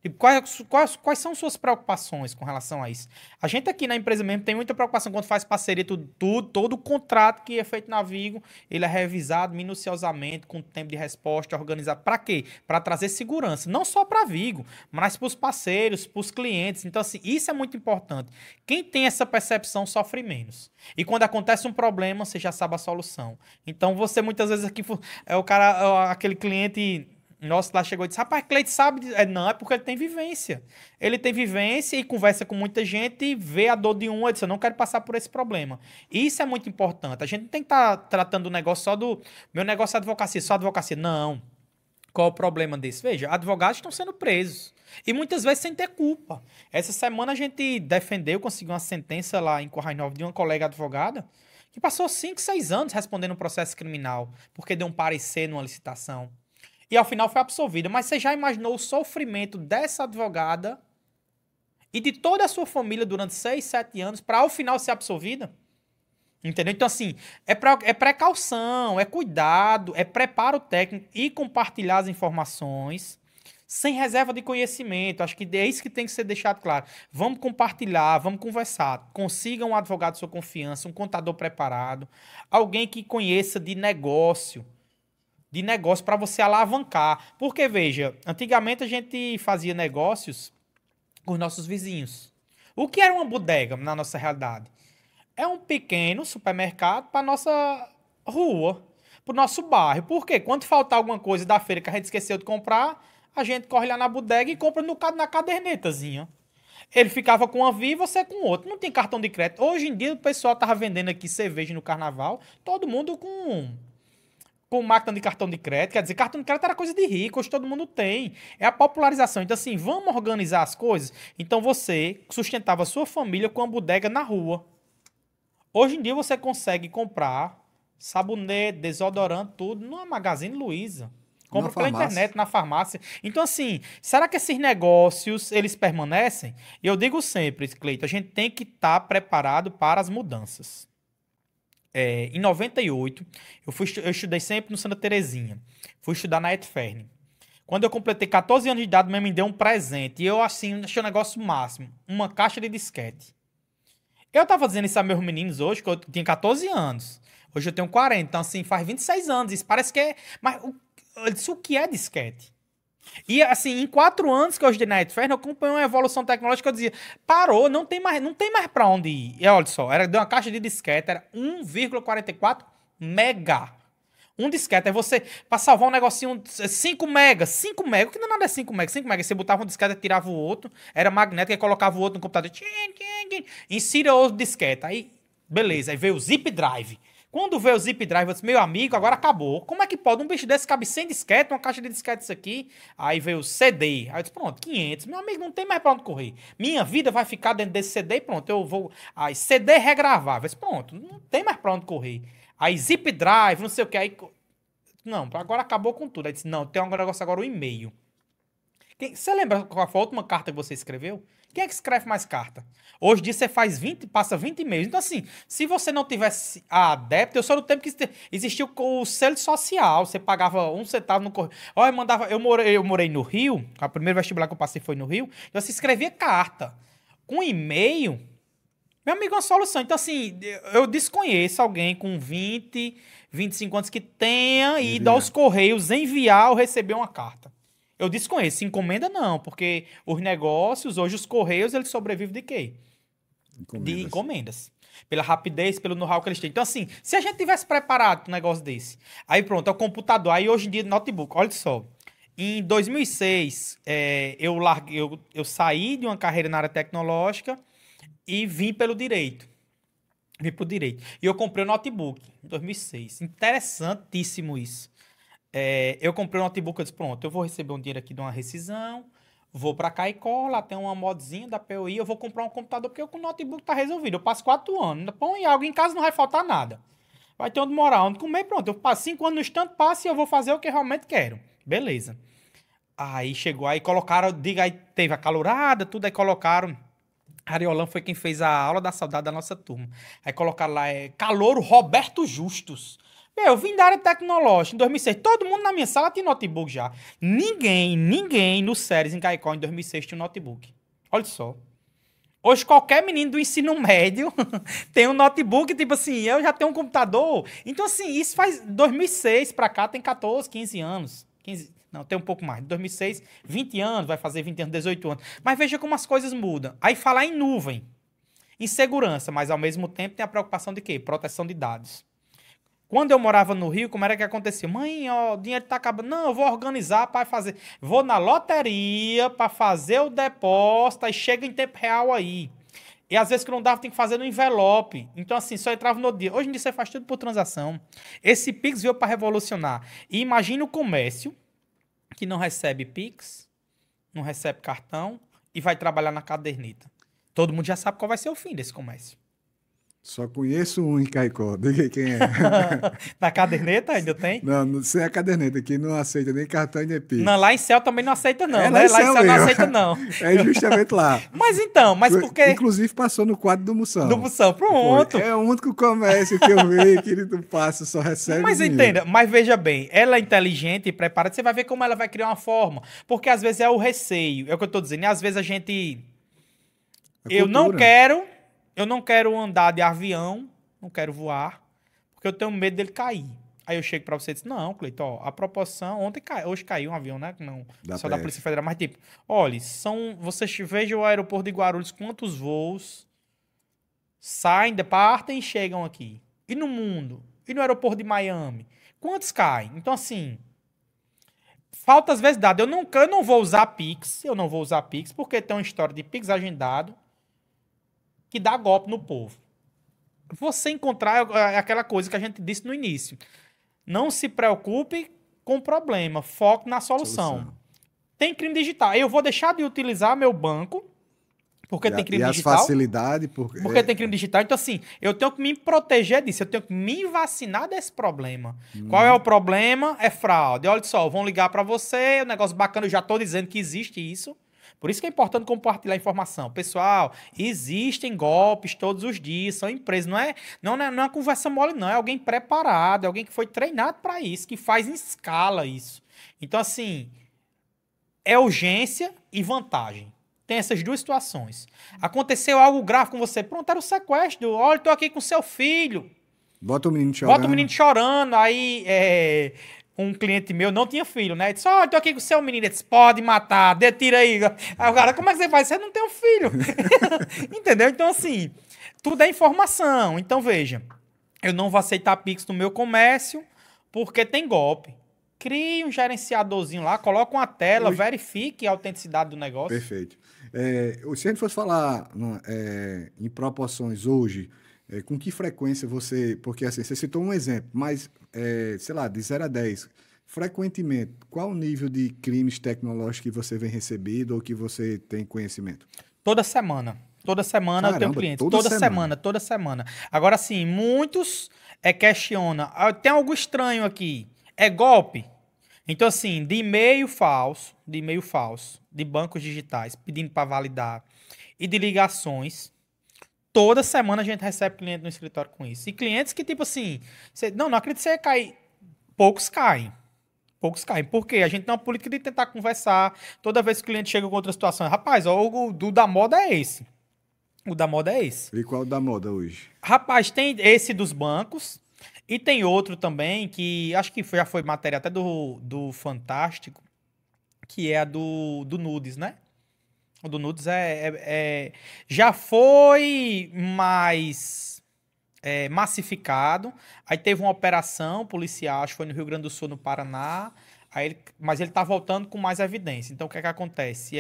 E quais são suas preocupações com relação a isso? A gente aqui na empresa mesmo tem muita preocupação quando faz parceria, todo o contrato que é feito na Vigo, ele é revisado minuciosamente, com tempo de resposta, organizado. Para quê? Para trazer segurança, não só para a Vigo, mas para os parceiros, para os clientes. Então, assim, isso é muito importante. Quem tem essa percepção sofre menos. E quando acontece um problema, você já sabe a solução. Então, você muitas vezes aqui, aquele cliente... Nossa, lá chegou e disse, rapaz, Cleide sabe... Não, é porque ele tem vivência. Ele tem vivência e conversa com muita gente e vê a dor de um e diz, eu não quero passar por esse problema. Isso é muito importante. A gente não tem que estar tratando o negócio só do... Meu negócio é advocacia, só advocacia. Não. Qual o problema desse? Veja, advogados estão sendo presos. E muitas vezes sem ter culpa. Essa semana a gente defendeu, conseguiu uma sentença lá em Corrais Novos de uma colega advogada que passou 5, 6 anos respondendo um processo criminal porque deu um parecer numa licitação. E ao final foi absolvida. Mas você já imaginou o sofrimento dessa advogada e de toda a sua família durante 6, 7 anos para ao final ser absolvida? Entendeu? Então, assim, é precaução, é cuidado, é preparo técnico e compartilhar as informações sem reserva de conhecimento. Acho que é isso que tem que ser deixado claro. Vamos compartilhar, vamos conversar. Consigam um advogado de sua confiança, um contador preparado, alguém que conheça de negócio para você alavancar. Porque, veja, antigamente a gente fazia negócios com os nossos vizinhos. O que era uma bodega na nossa realidade? É um pequeno supermercado para nossa rua, para o nosso bairro. Por quê? Quando faltar alguma coisa da feira que a gente esqueceu de comprar, a gente corre lá na bodega e compra na cadernetazinha. Ele ficava com uma via e você com outra. Não tem cartão de crédito. Hoje em dia o pessoal tava vendendo aqui cerveja no carnaval, todo mundo com máquina de cartão de crédito. Quer dizer, cartão de crédito era coisa de rico, hoje todo mundo tem. É a popularização. Então, assim, vamos organizar as coisas? Então, você sustentava a sua família com uma bodega na rua. Hoje em dia, você consegue comprar sabonete, desodorante, tudo, numa Magazine Luiza. Compra pela internet, na farmácia. Então, assim, será que esses negócios, eles permanecem? E eu digo sempre, Cleiton, a gente tem que estar preparado para as mudanças. Em 98, eu estudei sempre no Santa Terezinha. Fui estudar na Etfern. Quando eu completei 14 anos de idade, minha mãe me deu um presente. E eu, assim, achei o negócio máximo. Uma caixa de disquete. Eu tava dizendo isso a meus meninos hoje, que eu tinha 14 anos. Hoje eu tenho 40. Então, assim, faz 26 anos. Isso parece que é... Mas eu disse, o que é disquete? E, assim, em 4 anos que eu estudei na Etfern, eu acompanhei uma evolução tecnológica. Eu dizia, parou, não tem mais pra onde ir. E olha só, deu uma caixa de disquete, era 1,44 mega. Um disquete, é você, pra salvar um negocinho, 5 megas. 5 megas, o que não é nada é 5 megas? 5 megas, você botava um disquete, tirava o outro, era magnético, e colocava o outro no computador. Insira outro disquete. Aí, beleza, aí veio o zip drive. Quando veio o zip drive, eu disse, meu amigo, agora acabou. Como é que pode? Um bicho desse cabe 100 disquete, uma caixa de disquete isso aqui. Aí veio o CD. Aí eu disse, pronto, 500. Meu amigo, não tem mais pra onde correr. Minha vida vai ficar dentro desse CD e pronto, eu vou... Aí, CD regravável. Eu disse, pronto, não tem mais pra onde correr. Aí, zip drive, não sei o que. Aí, não, agora acabou com tudo. Aí disse, não, tem um negócio agora, o e-mail. Você lembra qual foi a última carta que você escreveu? Quem é que escreve mais carta? Hoje em dia você passa 20 e-mails. Então, assim, se você não tivesse a débito, eu sou do tempo que existia o selo social. Você pagava 1 centavo no correio. Olha, eu morei no Rio, a primeira vestibular que eu passei foi no Rio, então você escrevia carta. Com e-mail, meu amigo, é uma solução. Então, assim, eu desconheço alguém com 20, 25 anos que tenha ido aos correios enviar ou receber uma carta. Eu desconheço. Encomenda não, porque os negócios, hoje os correios, eles sobrevivem de quê? De encomendas. Pela rapidez, pelo know-how que eles têm. Então, assim, se a gente tivesse preparado um negócio desse, aí pronto, é o computador, aí hoje em dia notebook, olha só. Em 2006, eu saí de uma carreira na área tecnológica e vim pelo direito. Vim pro direito. E eu comprei um notebook em 2006. Interessantíssimo isso. Eu comprei um notebook, eu disse, pronto, eu vou receber um dinheiro aqui de uma rescisão, vou pra Caicó, lá tem uma modzinha da POI, eu vou comprar um computador, porque o notebook tá resolvido. Eu passo 4 anos, põe algo em casa, não vai faltar nada. Vai ter onde morar, onde comer, pronto. Eu passo 5 anos no instante, passo e eu vou fazer o que eu realmente quero. Beleza. Aí chegou, aí colocaram, diga, aí teve a calorada, tudo, aí colocaram. Ariolan foi quem fez a aula da saudade da nossa turma. Aí colocaram lá, Calouro Roberto Justus. Eu vim da área tecnológica em 2006. Todo mundo na minha sala tinha notebook já. Ninguém no Séries em Caicó em 2006 tinha um notebook. Olha só. Hoje qualquer menino do ensino médio tem um notebook, tipo assim, eu já tenho um computador. Então assim, isso faz 2006 pra cá, tem 14, 15 anos. 15, não, tem um pouco mais. 2006, 20 anos, vai fazer 20 anos, 18 anos. Mas veja como as coisas mudam. Aí falar em nuvem, em segurança, mas ao mesmo tempo tem a preocupação de quê? Proteção de dados. Quando eu morava no Rio, como era que acontecia? Mãe, ó, o dinheiro tá acabando. Não, eu vou organizar para fazer. Vou na loteria para fazer o depósito e chega em tempo real aí. E às vezes que não dava, tem que fazer no envelope. Então, assim, só entrava no dia. Hoje em dia você faz tudo por transação. Esse Pix veio para revolucionar. E imagine o comércio que não recebe Pix, não recebe cartão e vai trabalhar na caderneta. Todo mundo já sabe qual vai ser o fim desse comércio. Só conheço um em Caicó. Diga aí quem é. Na caderneta ainda tem? Não, sem a caderneta, que não aceita nem cartão e nem Pix. Não, lá em Céu também não aceita não, É, né? Lá em Céu Céu não mesmo. aceita não. É justamente lá. Mas então, mas por quê? Inclusive passou no quadro do Moção. Do Moção, pronto. É o único comércio que eu vi que ele não passa, só recebe Mas dinheiro. entenda, mas veja bem, ela é inteligente e preparada, você vai ver como ela vai criar uma forma. Porque às vezes é o receio, é o que eu tô dizendo, e às vezes a gente... Eu não quero andar de avião, não quero voar, porque eu tenho medo dele cair. Aí eu chego pra você e digo, não, Cleiton, ó, a proporção, hoje caiu um avião, né? Não, só da Polícia Federal, mas tipo, olha, vocês vejam o aeroporto de Guarulhos, quantos voos saem, partem e chegam aqui. E no mundo? E no aeroporto de Miami? Quantos caem? Então, assim, falta às vezes dado. Eu não vou usar Pix, porque tem uma história de Pix agendado que dá golpe no povo. Você encontrar aquela coisa que a gente disse no início. Não se preocupe com o problema, foque na solução. Tem crime digital. Eu vou deixar de utilizar meu banco porque tem crime digital. E as facilidades... Porque tem crime digital. Então, assim, eu tenho que me proteger disso. Eu tenho que me vacinar desse problema. Qual é o problema? É fraude. Olha só, vão ligar para você, um negócio bacana, eu já estou dizendo que existe isso. Por isso que é importante compartilhar informação. Pessoal, existem golpes todos os dias, são empresas. Não é uma conversa mole, não. É alguém preparado, é alguém que foi treinado para isso, que faz em escala isso. Então, assim, é urgência e vantagem. Tem essas duas situações. Aconteceu algo grave com você. Pronto, era o sequestro. Olha, estou aqui com seu filho. Bota o menino chorando. Aí, um cliente meu não tinha filho, né? Ele disse, olha, estou aqui com o seu menino. Ele disse, pode matar, tira aí. Aí o cara, como é que você faz? Você não tem um filho. Entendeu? Então, assim, tudo é informação. Então, veja, eu não vou aceitar Pix no meu comércio porque tem golpe. Crie um gerenciadorzinho lá, coloque uma tela, verifique a autenticidade do negócio. Perfeito. Se a gente fosse falar em proporções hoje, com que frequência você... Porque assim, você citou um exemplo, mas, sei lá, de 0 a 10, frequentemente, qual o nível de crimes tecnológicos que você vem recebido ou que você tem conhecimento? Toda semana. Toda semana eu tenho clientes. Toda semana. Agora, sim, muitos questionam. Tem algo estranho aqui. É golpe? Então, assim, de e-mail falso, de bancos digitais, pedindo para validar, e de ligações, toda semana a gente recebe cliente no escritório com isso. E clientes que, tipo assim, não acredito que você ia cair. Poucos caem. Por quê? A gente tem uma política de tentar conversar. Toda vez que o cliente chega com outra situação, rapaz, o do da moda é esse. O da moda é esse. E qual o da moda hoje? Rapaz, tem esse dos bancos. E tem outro também, que acho que já foi matéria até do Fantástico, que é a do Nudes, né? O do Nudes já foi mais massificado. Aí teve uma operação policial, acho que foi no Rio Grande do Sul, no Paraná, mas ele está voltando com mais evidência. Então, o que é que acontece?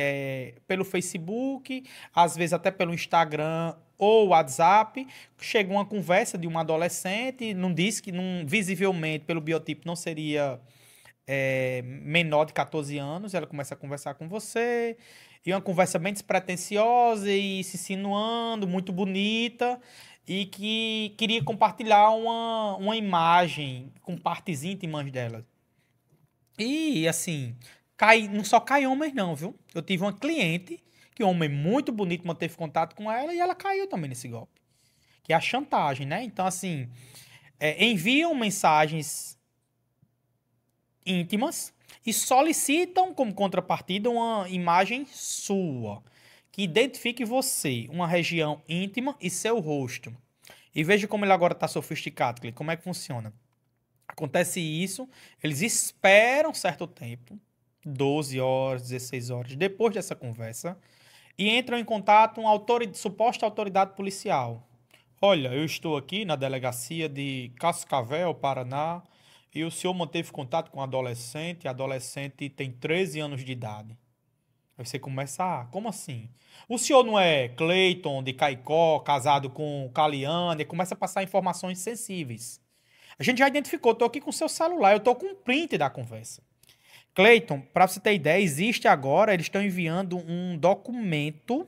Pelo Facebook, às vezes até pelo Instagram ou WhatsApp, chega uma conversa de uma adolescente, não diz que visivelmente, pelo biotipo, não seria menor de 14 anos, ela começa a conversar com você, e uma conversa bem despretensiosa e se insinuando, muito bonita, e que queria compartilhar uma imagem com partes íntimas dela. E, assim, Não só cai homens não, viu? Eu tive uma cliente que um homem muito bonito manteve contato com ela e ela caiu também nesse golpe. Que é a chantagem, né? Então, assim, enviam mensagens íntimas e solicitam como contrapartida uma imagem sua, que identifique você, uma região íntima e seu rosto. E veja como ele agora está sofisticado, Cleiton. Como é que funciona? Acontece isso, eles esperam certo tempo, 12 horas, 16 horas, depois dessa conversa, e entram em contato uma suposta autoridade policial. Olha, eu estou aqui na delegacia de Cascavel, Paraná, e o senhor manteve contato com um adolescente, a adolescente tem 13 anos de idade. Aí você começa, como assim? O senhor não é Cleiton de Caicó, casado com Caliane, começa a passar informações sensíveis. A gente já identificou, estou aqui com o seu celular, eu estou com um print da conversa. Cleiton, para você ter ideia, existe agora, eles estão enviando um documento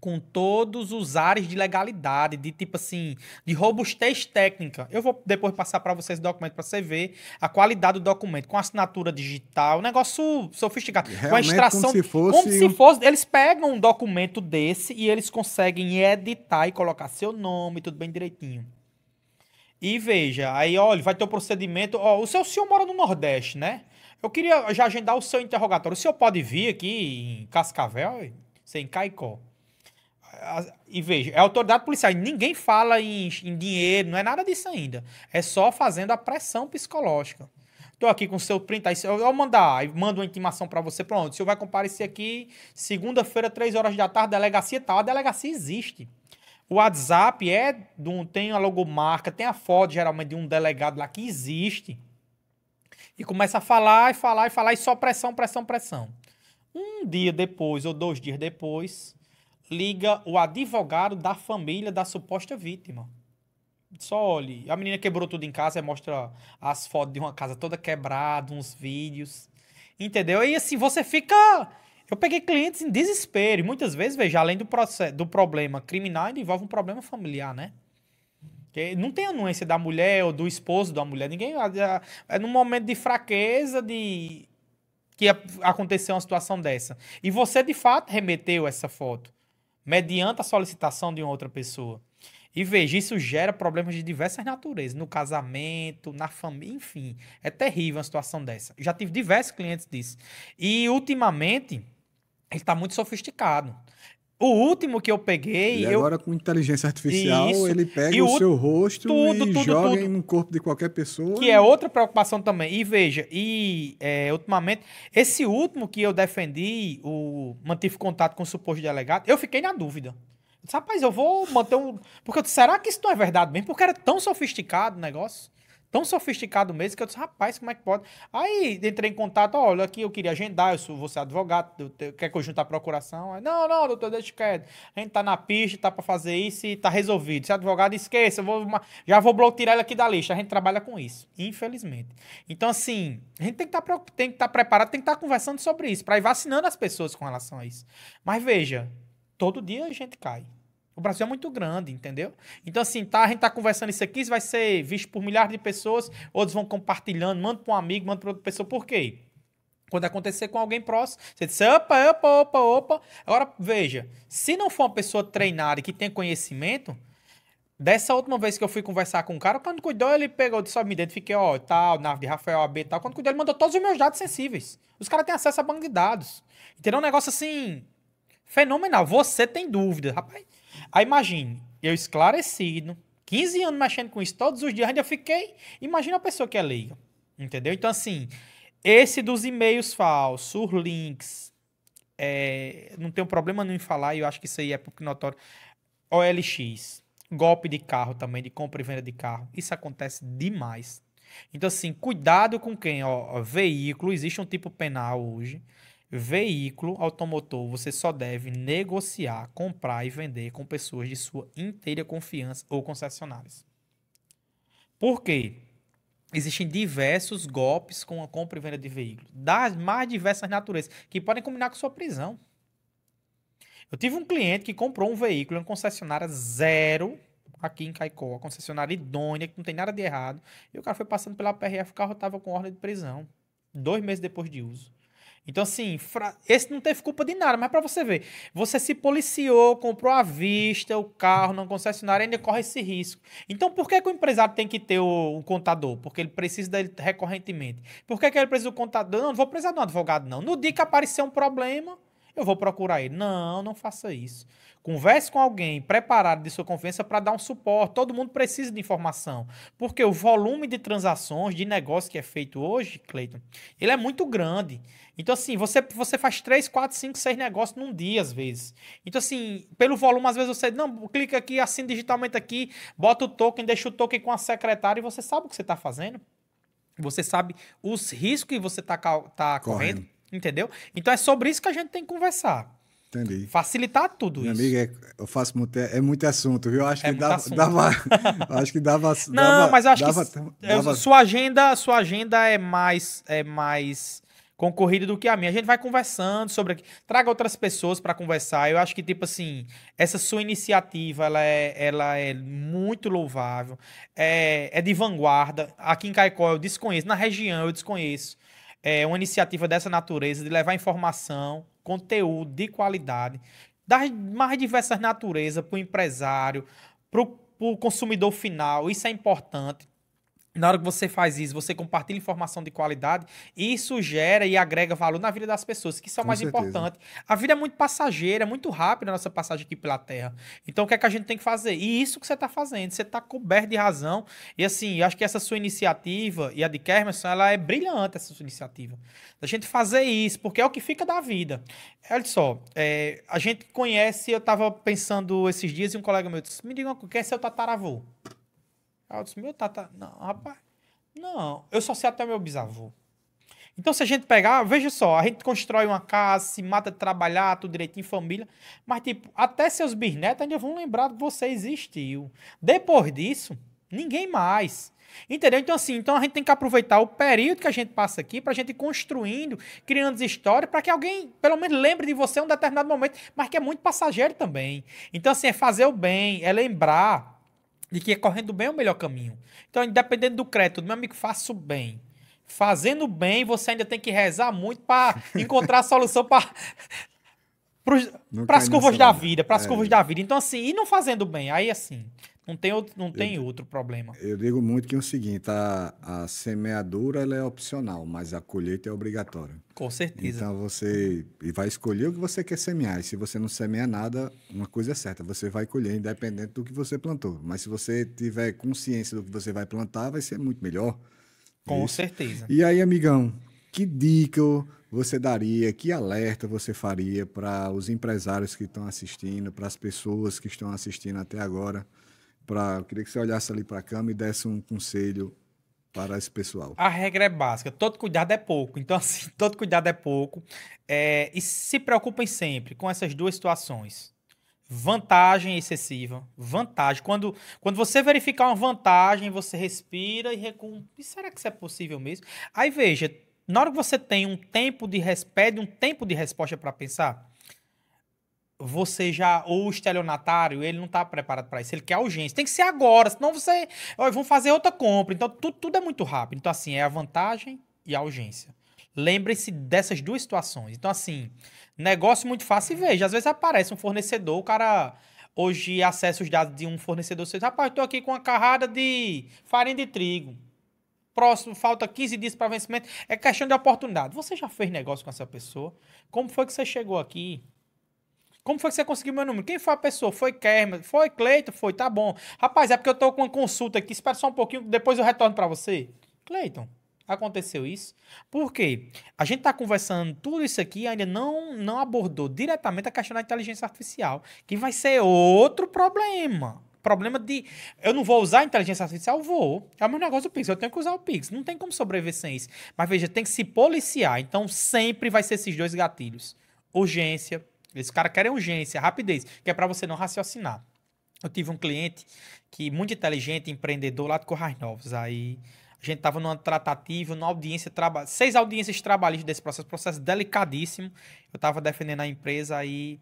com todos os ares de legalidade, de tipo assim, de robustez técnica. Eu vou depois passar para vocês o documento para você ver a qualidade do documento, com assinatura digital, um negócio sofisticado, com a Realmente extração, como se fosse, eles pegam um documento desse e eles conseguem editar e colocar seu nome, tudo bem direitinho. E veja, aí olha, vai ter o procedimento, ó, o senhor mora no Nordeste, né? Eu queria já agendar o seu interrogatório. O senhor pode vir aqui em Cascavel, em Caicó. E veja, é autoridade policial. Ninguém fala em dinheiro, não é nada disso ainda. É só fazendo a pressão psicológica. Estou aqui com o seu print, aí eu mandar, aí mando uma intimação para você, pronto, o senhor vai comparecer aqui segunda-feira, 3 horas da tarde, delegacia tal. A delegacia existe. O WhatsApp tem a logomarca, tem a foto, geralmente, de um delegado lá que existe. E começa a falar, e falar, e falar, e só pressão, pressão, pressão. Um dia depois, ou 2 dias depois, liga o advogado da família da suposta vítima. Só olhe, a menina quebrou tudo em casa, aí mostra as fotos de uma casa toda quebrada, uns vídeos. Entendeu? E assim, você fica... Eu peguei clientes em desespero. E muitas vezes, veja, além do problema criminal, ainda envolve um problema familiar, né? Porque não tem anuência da mulher ou do esposo da mulher. Ninguém... É num momento de fraqueza, que aconteceu uma situação dessa. E você, de fato, remeteu essa foto mediante a solicitação de uma outra pessoa. E veja, isso gera problemas de diversas naturezas, no casamento, na família, enfim. É terrível uma situação dessa. Já tive diversos clientes disso. E, ultimamente, ele está muito sofisticado. O último que eu peguei... E agora, com inteligência artificial, Isso. ele pega o seu rosto e joga no corpo de qualquer pessoa. Que é outra preocupação também. E veja, ultimamente, esse último que eu defendi, mantive contato com o suposto delegado, eu fiquei na dúvida. Eu disse, rapaz, eu vou manter um... Porque eu disse, será que isso não é verdade mesmo? Porque era tão sofisticado o negócio. Tão sofisticado mesmo que eu disse, rapaz, como é que pode? Aí entrei em contato, olha, aqui eu queria agendar, vou ser advogado, quer que eu junte a procuração? Aí, não, doutor, deixa quieto. A gente tá na pista, tá pra fazer isso e tá resolvido. Se advogado, esqueça, já vou tirar ele aqui da lista. A gente trabalha com isso, infelizmente. Então, assim, a gente tem que estar preparado, tem que estar conversando sobre isso, pra ir vacinando as pessoas com relação a isso. Mas veja, todo dia a gente cai. O Brasil é muito grande, entendeu? Então, assim, a gente tá conversando isso aqui, isso vai ser visto por milhares de pessoas, outros vão compartilhando, manda para um amigo, manda para outra pessoa. Por quê? Quando acontecer com alguém próximo, você diz, opa. Agora, veja, se não for uma pessoa treinada e que tem conhecimento, dessa última vez que eu fui conversar com um cara, quando cuidou, ele pegou, só me identifiquei, tal, nave de Rafael AB e tal. Quando cuidou, ele mandou todos os meus dados sensíveis. Os caras têm acesso a banco de dados. Entendeu? Um negócio, assim, fenomenal. Você tem dúvida, rapaz. Aí imagine, eu esclarecido, 15 anos mexendo com isso todos os dias, ainda fiquei... Imagina a pessoa que é leiga, entendeu? Então, assim, esse dos e-mails falsos, links, não tenho problema nenhum em falar, e eu acho que isso aí é porque notório. OLX, golpe de carro também, de compra e venda de carro, isso acontece demais. Então, assim, cuidado com quem, veículo, existe um tipo penal hoje. Veículo automotor, você só deve negociar, comprar e vender com pessoas de sua inteira confiança ou concessionárias. Por quê? Existem diversos golpes com a compra e venda de veículos, das mais diversas naturezas, que podem combinar com sua prisão. Eu tive um cliente que comprou um veículo em uma concessionária zero, aqui em Caicó, a concessionária idônea, que não tem nada de errado, e o cara foi passando pela PRF, o carro estava com ordem de prisão, 2 meses depois de uso. Então, assim, esse não teve culpa de nada, mas para você ver, você se policiou, comprou à vista o carro na concessionária, ainda corre esse risco. Então, por que que o empresário tem que ter o contador? Porque ele precisa dele recorrentemente. Por que que ele precisa do contador? Não vou precisar de um advogado, não. No dia que aparecer um problema, eu vou procurar ele. Não, não faça isso. Converse com alguém preparado de sua confiança para dar um suporte. Todo mundo precisa de informação. Porque o volume de transações, de negócio que é feito hoje, Cleiton, ele é muito grande. Então, assim, você faz 3, 4, 5, 6 negócios num dia, às vezes. Então, assim, pelo volume, às vezes você, não, clica aqui, assina digitalmente aqui, bota o token, deixa o token com a secretária e você sabe o que você está fazendo. Você sabe os riscos que você está correndo, entendeu? Então, é sobre isso que a gente tem que conversar. Entendi. Facilitar tudo Minha isso. amiga, eu faço muito, é muito assunto, viu? Acho que muito assunto. acho que dava. Não, mas eu acho dava, que sua agenda é mais concorrida do que a minha. A gente vai conversando sobre aqui. Traga outras pessoas para conversar. Eu acho que, tipo assim, essa sua iniciativa, ela é muito louvável. É de vanguarda. Aqui em Caicó eu desconheço. Na região eu desconheço. É uma iniciativa dessa natureza, de levar informação, conteúdo de qualidade, das mais diversas naturezas, para o empresário, para o consumidor final. Isso é importante. Na hora que você faz isso, você compartilha informação de qualidade, e isso gera e agrega valor na vida das pessoas, que isso é o mais importante. A vida é muito passageira, é muito rápida a nossa passagem aqui pela Terra. Então, o que é que a gente tem que fazer? E isso que você está fazendo, você está coberto de razão. E assim, eu acho que essa sua iniciativa, e a de Kermerson, ela é brilhante, essa sua iniciativa. A gente fazer isso, porque é o que fica da vida. Olha só, a gente conhece, eu estava pensando esses dias, e um colega meu disse, me diga quem é seu tataravô? Aí eu disse, meu tata... Não, rapaz. Não, eu só sei até meu bisavô. Então, se a gente pegar... Veja só, a gente constrói uma casa, se mata de trabalhar, tudo direitinho, família. Mas, tipo, até seus bisnetos ainda vão lembrar que você existiu. Depois disso, ninguém mais. Entendeu? Então, assim, a gente tem que aproveitar o período que a gente passa aqui pra gente ir construindo, criando histórias, para que alguém, pelo menos, lembre de você em um determinado momento, mas que é muito passageiro também. Então, assim, é fazer o bem, é lembrar de que correndo bem é o melhor caminho. Então, independente do crédito, meu amigo, faça o bem. Fazendo bem, você ainda tem que rezar muito para encontrar a solução para as curvas da vida, para as curvas da vida. Então, assim, e não fazendo bem, aí assim, não tem outro problema. Eu digo muito que é o seguinte, a semeadura ela é opcional, mas a colheita é obrigatória. Com certeza. Então você vai escolher o que você quer semear. E se você não semear nada, uma coisa é certa, você vai colher, independente do que você plantou. Mas se você tiver consciência do que você vai plantar, vai ser muito melhor. Com certeza. E aí, amigão, que dica você daria, que alerta você faria para os empresários que estão assistindo, para as pessoas que estão assistindo até agora? Eu queria que você olhasse ali para a câmera e desse um conselho para esse pessoal. A regra é básica, todo cuidado é pouco. Então, assim, todo cuidado é pouco. E se preocupem sempre com essas duas situações. Vantagem excessiva. Vantagem. Quando você verificar uma vantagem, você respira e recua. E será que isso é possível mesmo? Aí veja, na hora que você tem um tempo de resposta para pensar, você já, ou o estelionatário, ele não está preparado para isso, ele quer urgência. Tem que ser agora, senão vão fazer outra compra. Então, tudo é muito rápido. Então, assim, é a vantagem e a urgência. Lembre-se dessas duas situações. Então, assim, negócio muito fácil. E veja, às vezes aparece um fornecedor, o cara hoje acessa os dados de um fornecedor, você diz, rapaz, estou aqui com uma carrada de farinha de trigo. Próximo, falta 15 dias para vencimento. É questão de oportunidade. Você já fez negócio com essa pessoa? Como foi que você chegou aqui? Como foi que você conseguiu meu número? Quem foi a pessoa? Foi Kermer? Foi Cleiton? Foi, tá bom. Rapaz, é porque eu tô com uma consulta aqui, espera só um pouquinho, depois eu retorno para você. Cleiton, aconteceu isso? Por quê? A gente tá conversando tudo isso aqui e ainda não abordou diretamente a questão da inteligência artificial, que vai ser outro problema. Problema de... Eu não vou usar a inteligência artificial? Vou. É o meu negócio do Pix. Eu tenho que usar o Pix. Não tem como sobreviver sem isso. Mas veja, tem que se policiar. Então, sempre vai ser esses dois gatilhos. Urgência. Esses caras querem urgência, rapidez, que é para você não raciocinar. Eu tive um cliente que muito inteligente, empreendedor lá de Corrais Novos. Aí a gente estava numa tratativa, numa audiência, 6 audiências trabalhistas desse processo delicadíssimo. Eu estava defendendo a empresa, aí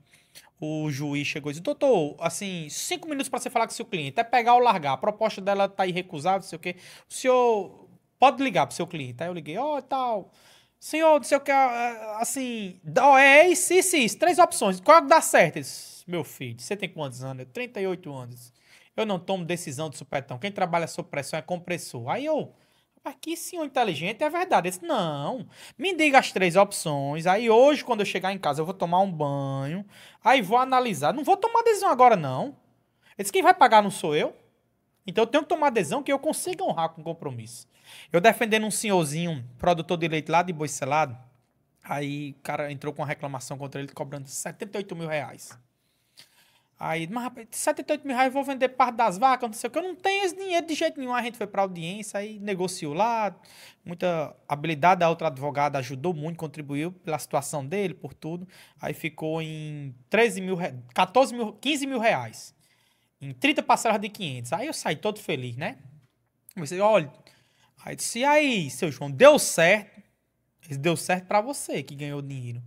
o juiz chegou e disse, doutor, assim, 5 minutos para você falar com o seu cliente, é pegar ou largar, a proposta dela tá irrecusável, não sei o quê. O senhor pode ligar pro seu cliente. Aí eu liguei, tal... Senhor, não sei o que, assim, é isso, 3 opções. Qual é que dá certo? Ele disse, meu filho, você tem quantos anos? Eu, 38 anos. Eu não tomo decisão de supetão. Quem trabalha sob pressão é compressor. Aí eu, aqui senhor inteligente, é verdade. Ele disse, não, me diga as 3 opções. Aí hoje, quando eu chegar em casa, eu vou tomar um banho. Aí vou analisar. Não vou tomar decisão agora, não. Ele disse, quem vai pagar não sou eu. Então eu tenho que tomar adesão que eu consiga honrar com compromisso. Eu defendendo um senhorzinho, produtor de leite lá de Boi Selado, aí o cara entrou com uma reclamação contra ele, cobrando 78 mil reais. Aí, mas rapaz, 78 mil reais eu vou vender parte das vacas, não sei o que, eu não tenho esse dinheiro de jeito nenhum. A gente foi pra audiência, aí negociou lá, muita habilidade, a outra advogada ajudou muito, contribuiu pela situação dele, por tudo. Aí ficou em 13 mil, 14 mil, 15 mil reais. Em 30 parcelas de 500. Aí eu saí todo feliz, né? Comecei, olha. Aí eu disse, e aí, seu João, deu certo? Ele deu certo pra você que ganhou dinheiro.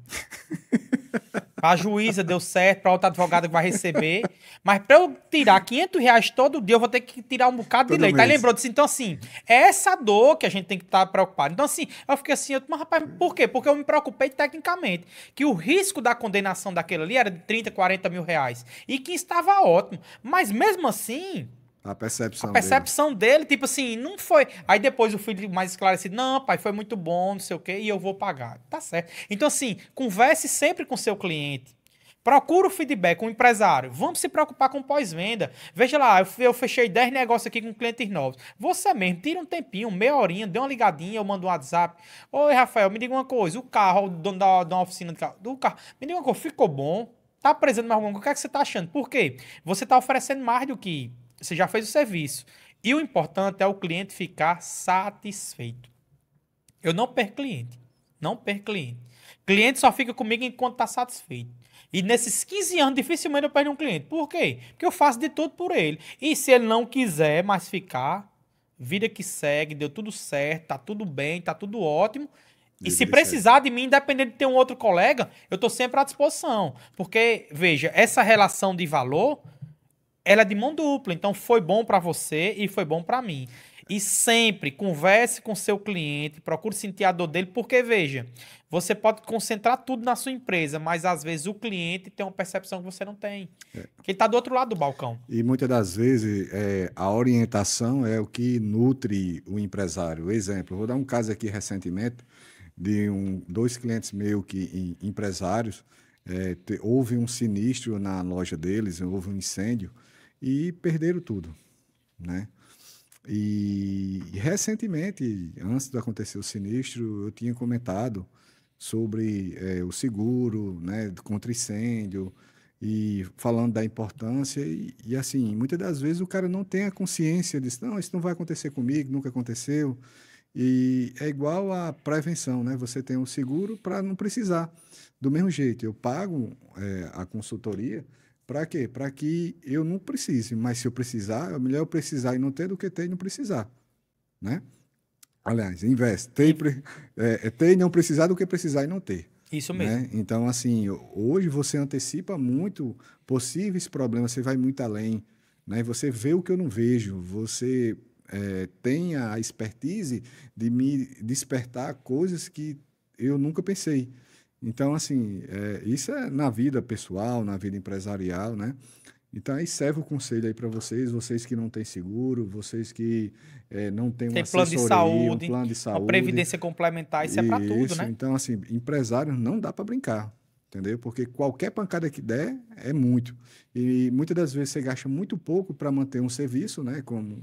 A juíza deu certo, pra outra advogada que vai receber. Mas pra eu tirar 500 reais todo dia, eu vou ter que tirar um bocado de Todo leite. mês. Aí lembrou disso. Então, assim, é essa dor que a gente tem que estar preocupado. Então, assim, eu fiquei assim, mas rapaz, por quê? Porque eu me preocupei tecnicamente. Que o risco da condenação daquele ali era de 30, 40 mil reais. E que estava ótimo. Mas mesmo assim, A a percepção dele. percepção dele, tipo assim, não foi. Aí depois o filho mais esclarecido, não, pai, foi muito bom, não sei o quê, e eu vou pagar. Tá certo. Então, assim, converse sempre com seu cliente. Procura o feedback com o empresário. Vamos se preocupar com pós-venda. Veja lá, eu fechei 10 negócios aqui com clientes novos. Você mesmo, tira um tempinho, meia horinha, dê uma ligadinha, eu mando um WhatsApp. Oi, Rafael, me diga uma coisa. O carro, o dono da oficina do carro, me diga uma coisa, ficou bom? Tá apresentando mais alguma coisa? O que é que você tá achando? Por quê? Você tá oferecendo mais do que você já fez o serviço. E o importante é o cliente ficar satisfeito. Eu não perco cliente. Não perco cliente. Cliente só fica comigo enquanto está satisfeito. E nesses 15 anos, dificilmente eu perdi um cliente. Por quê? Porque eu faço de tudo por ele. E se ele não quiser mais ficar, vida que segue, deu tudo certo, tá tudo bem, tá tudo ótimo. E se Vida que segue. precisar de mim, independente de ter um outro colega, eu tô sempre à disposição. Porque, veja, essa relação de valor ela é de mão dupla. Então foi bom para você e foi bom para mim. E sempre converse com seu cliente, procure sentir a dor dele, porque veja, você pode concentrar tudo na sua empresa, mas às vezes o cliente tem uma percepção que você não tem. Que ele está do outro lado do balcão. E muitas das vezes a orientação é o que nutre o empresário. Exemplo, vou dar um caso aqui recentemente de dois clientes meus empresários. Houve um sinistro na loja deles, houve um incêndio e perderam tudo, né? E recentemente, antes de acontecer o sinistro, eu tinha comentado sobre o seguro, né, contra incêndio e falando da importância e assim, muitas das vezes o cara não tem a consciência disso, não, isso não vai acontecer comigo, nunca aconteceu. E é igual à prevenção, né? Você tem um seguro para não precisar. Do mesmo jeito, eu pago a consultoria para quê? Para que eu não precise, mas se eu precisar, é melhor eu precisar e não ter do que ter e não precisar, né? Aliás, investe. E Ter e não precisar do que precisar e não ter, isso mesmo. né? Então, assim, hoje você antecipa muito possíveis problemas, você vai muito além, né? Você vê o que eu não vejo, você tem a expertise de me despertar coisas que eu nunca pensei. Então, assim, isso é na vida pessoal, na vida empresarial, né? Então, aí serve o conselho aí para vocês, vocês que não têm seguro, vocês que não têm uma Tem plano de assessoria, um saúde, plano de uma saúde. previdência complementar, isso é para tudo, Isso, né? então, assim, empresário não dá para brincar, entendeu? Porque qualquer pancada que der é muito. E muitas das vezes você gasta muito pouco para manter um serviço, né? Como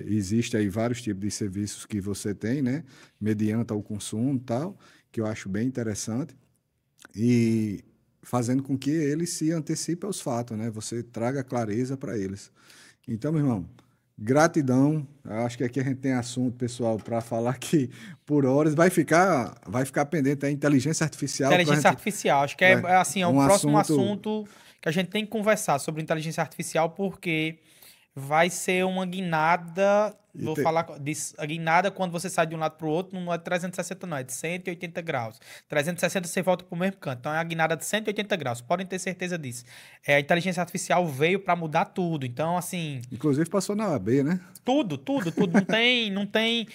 existe aí vários tipos de serviços que você tem, né? Mediante ao consumo e tal, que eu acho bem interessante. E fazendo com que eles se antecipem aos fatos, né? Você traga clareza para eles. Então, meu irmão, gratidão. Eu acho que aqui a gente tem assunto, pessoal, para falar que por horas vai ficar pendente a inteligência artificial para Inteligência artificial, acho que assim, é o um próximo assunto. assunto que a gente tem que conversar sobre inteligência artificial, porque vai ser uma guinada, e vou te- falar, a guinada quando você sai de um lado para o outro, não é de 360 não, é de 180 graus. 360 você volta para o mesmo canto, então é a guinada de 180 graus, podem ter certeza disso. A inteligência artificial veio para mudar tudo, então assim, Inclusive passou na OAB, né? tudo, não tem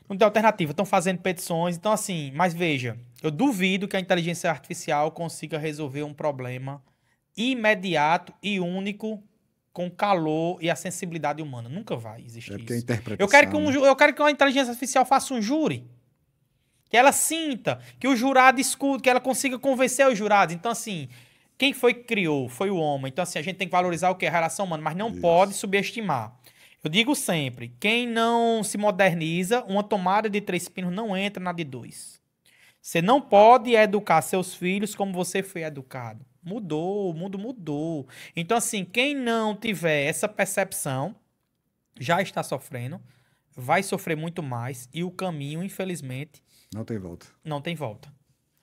Não tem alternativa, estão fazendo petições. Então, assim, mas veja, eu duvido que a inteligência artificial consiga resolver um problema imediato e único com calor e a sensibilidade humana. Nunca vai existir É porque a isso. interpretação, né? Eu quero que uma inteligência artificial faça um júri. Que ela sinta, que o jurado escute, que ela consiga convencer os jurados. Então, assim, quem foi que criou? Foi o homem. Então, assim, a gente tem que valorizar o que? A relação humana, mas não pode subestimar. Eu digo sempre, quem não se moderniza, uma tomada de 3 pinos não entra na de 2. Você não pode educar seus filhos como você foi educado. Mudou, o mundo mudou. Então, assim, quem não tiver essa percepção, já está sofrendo, vai sofrer muito mais e o caminho, infelizmente, Não tem volta. não tem volta.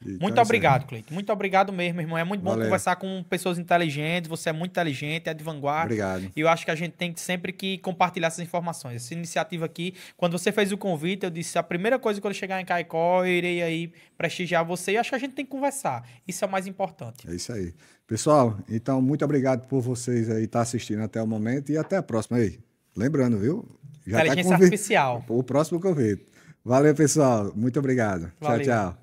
Então Muito é isso aí. obrigado, Cleiton. Muito obrigado mesmo, irmão. É muito bom Valeu. conversar com pessoas inteligentes. Você é muito inteligente, é de vanguarda. Obrigado. E eu acho que a gente tem sempre que compartilhar essas informações. Essa iniciativa aqui, quando você fez o convite, eu disse, a primeira coisa quando eu chegar em Caicó, eu irei aí prestigiar você. E acho que a gente tem que conversar. Isso é o mais importante. É isso aí. Pessoal, então, muito obrigado por vocês aí estar assistindo até o momento e até a próxima aí. Lembrando, viu? Já Inteligência artificial. O próximo convite. Valeu, pessoal. Muito obrigado. Valeu. Tchau, tchau.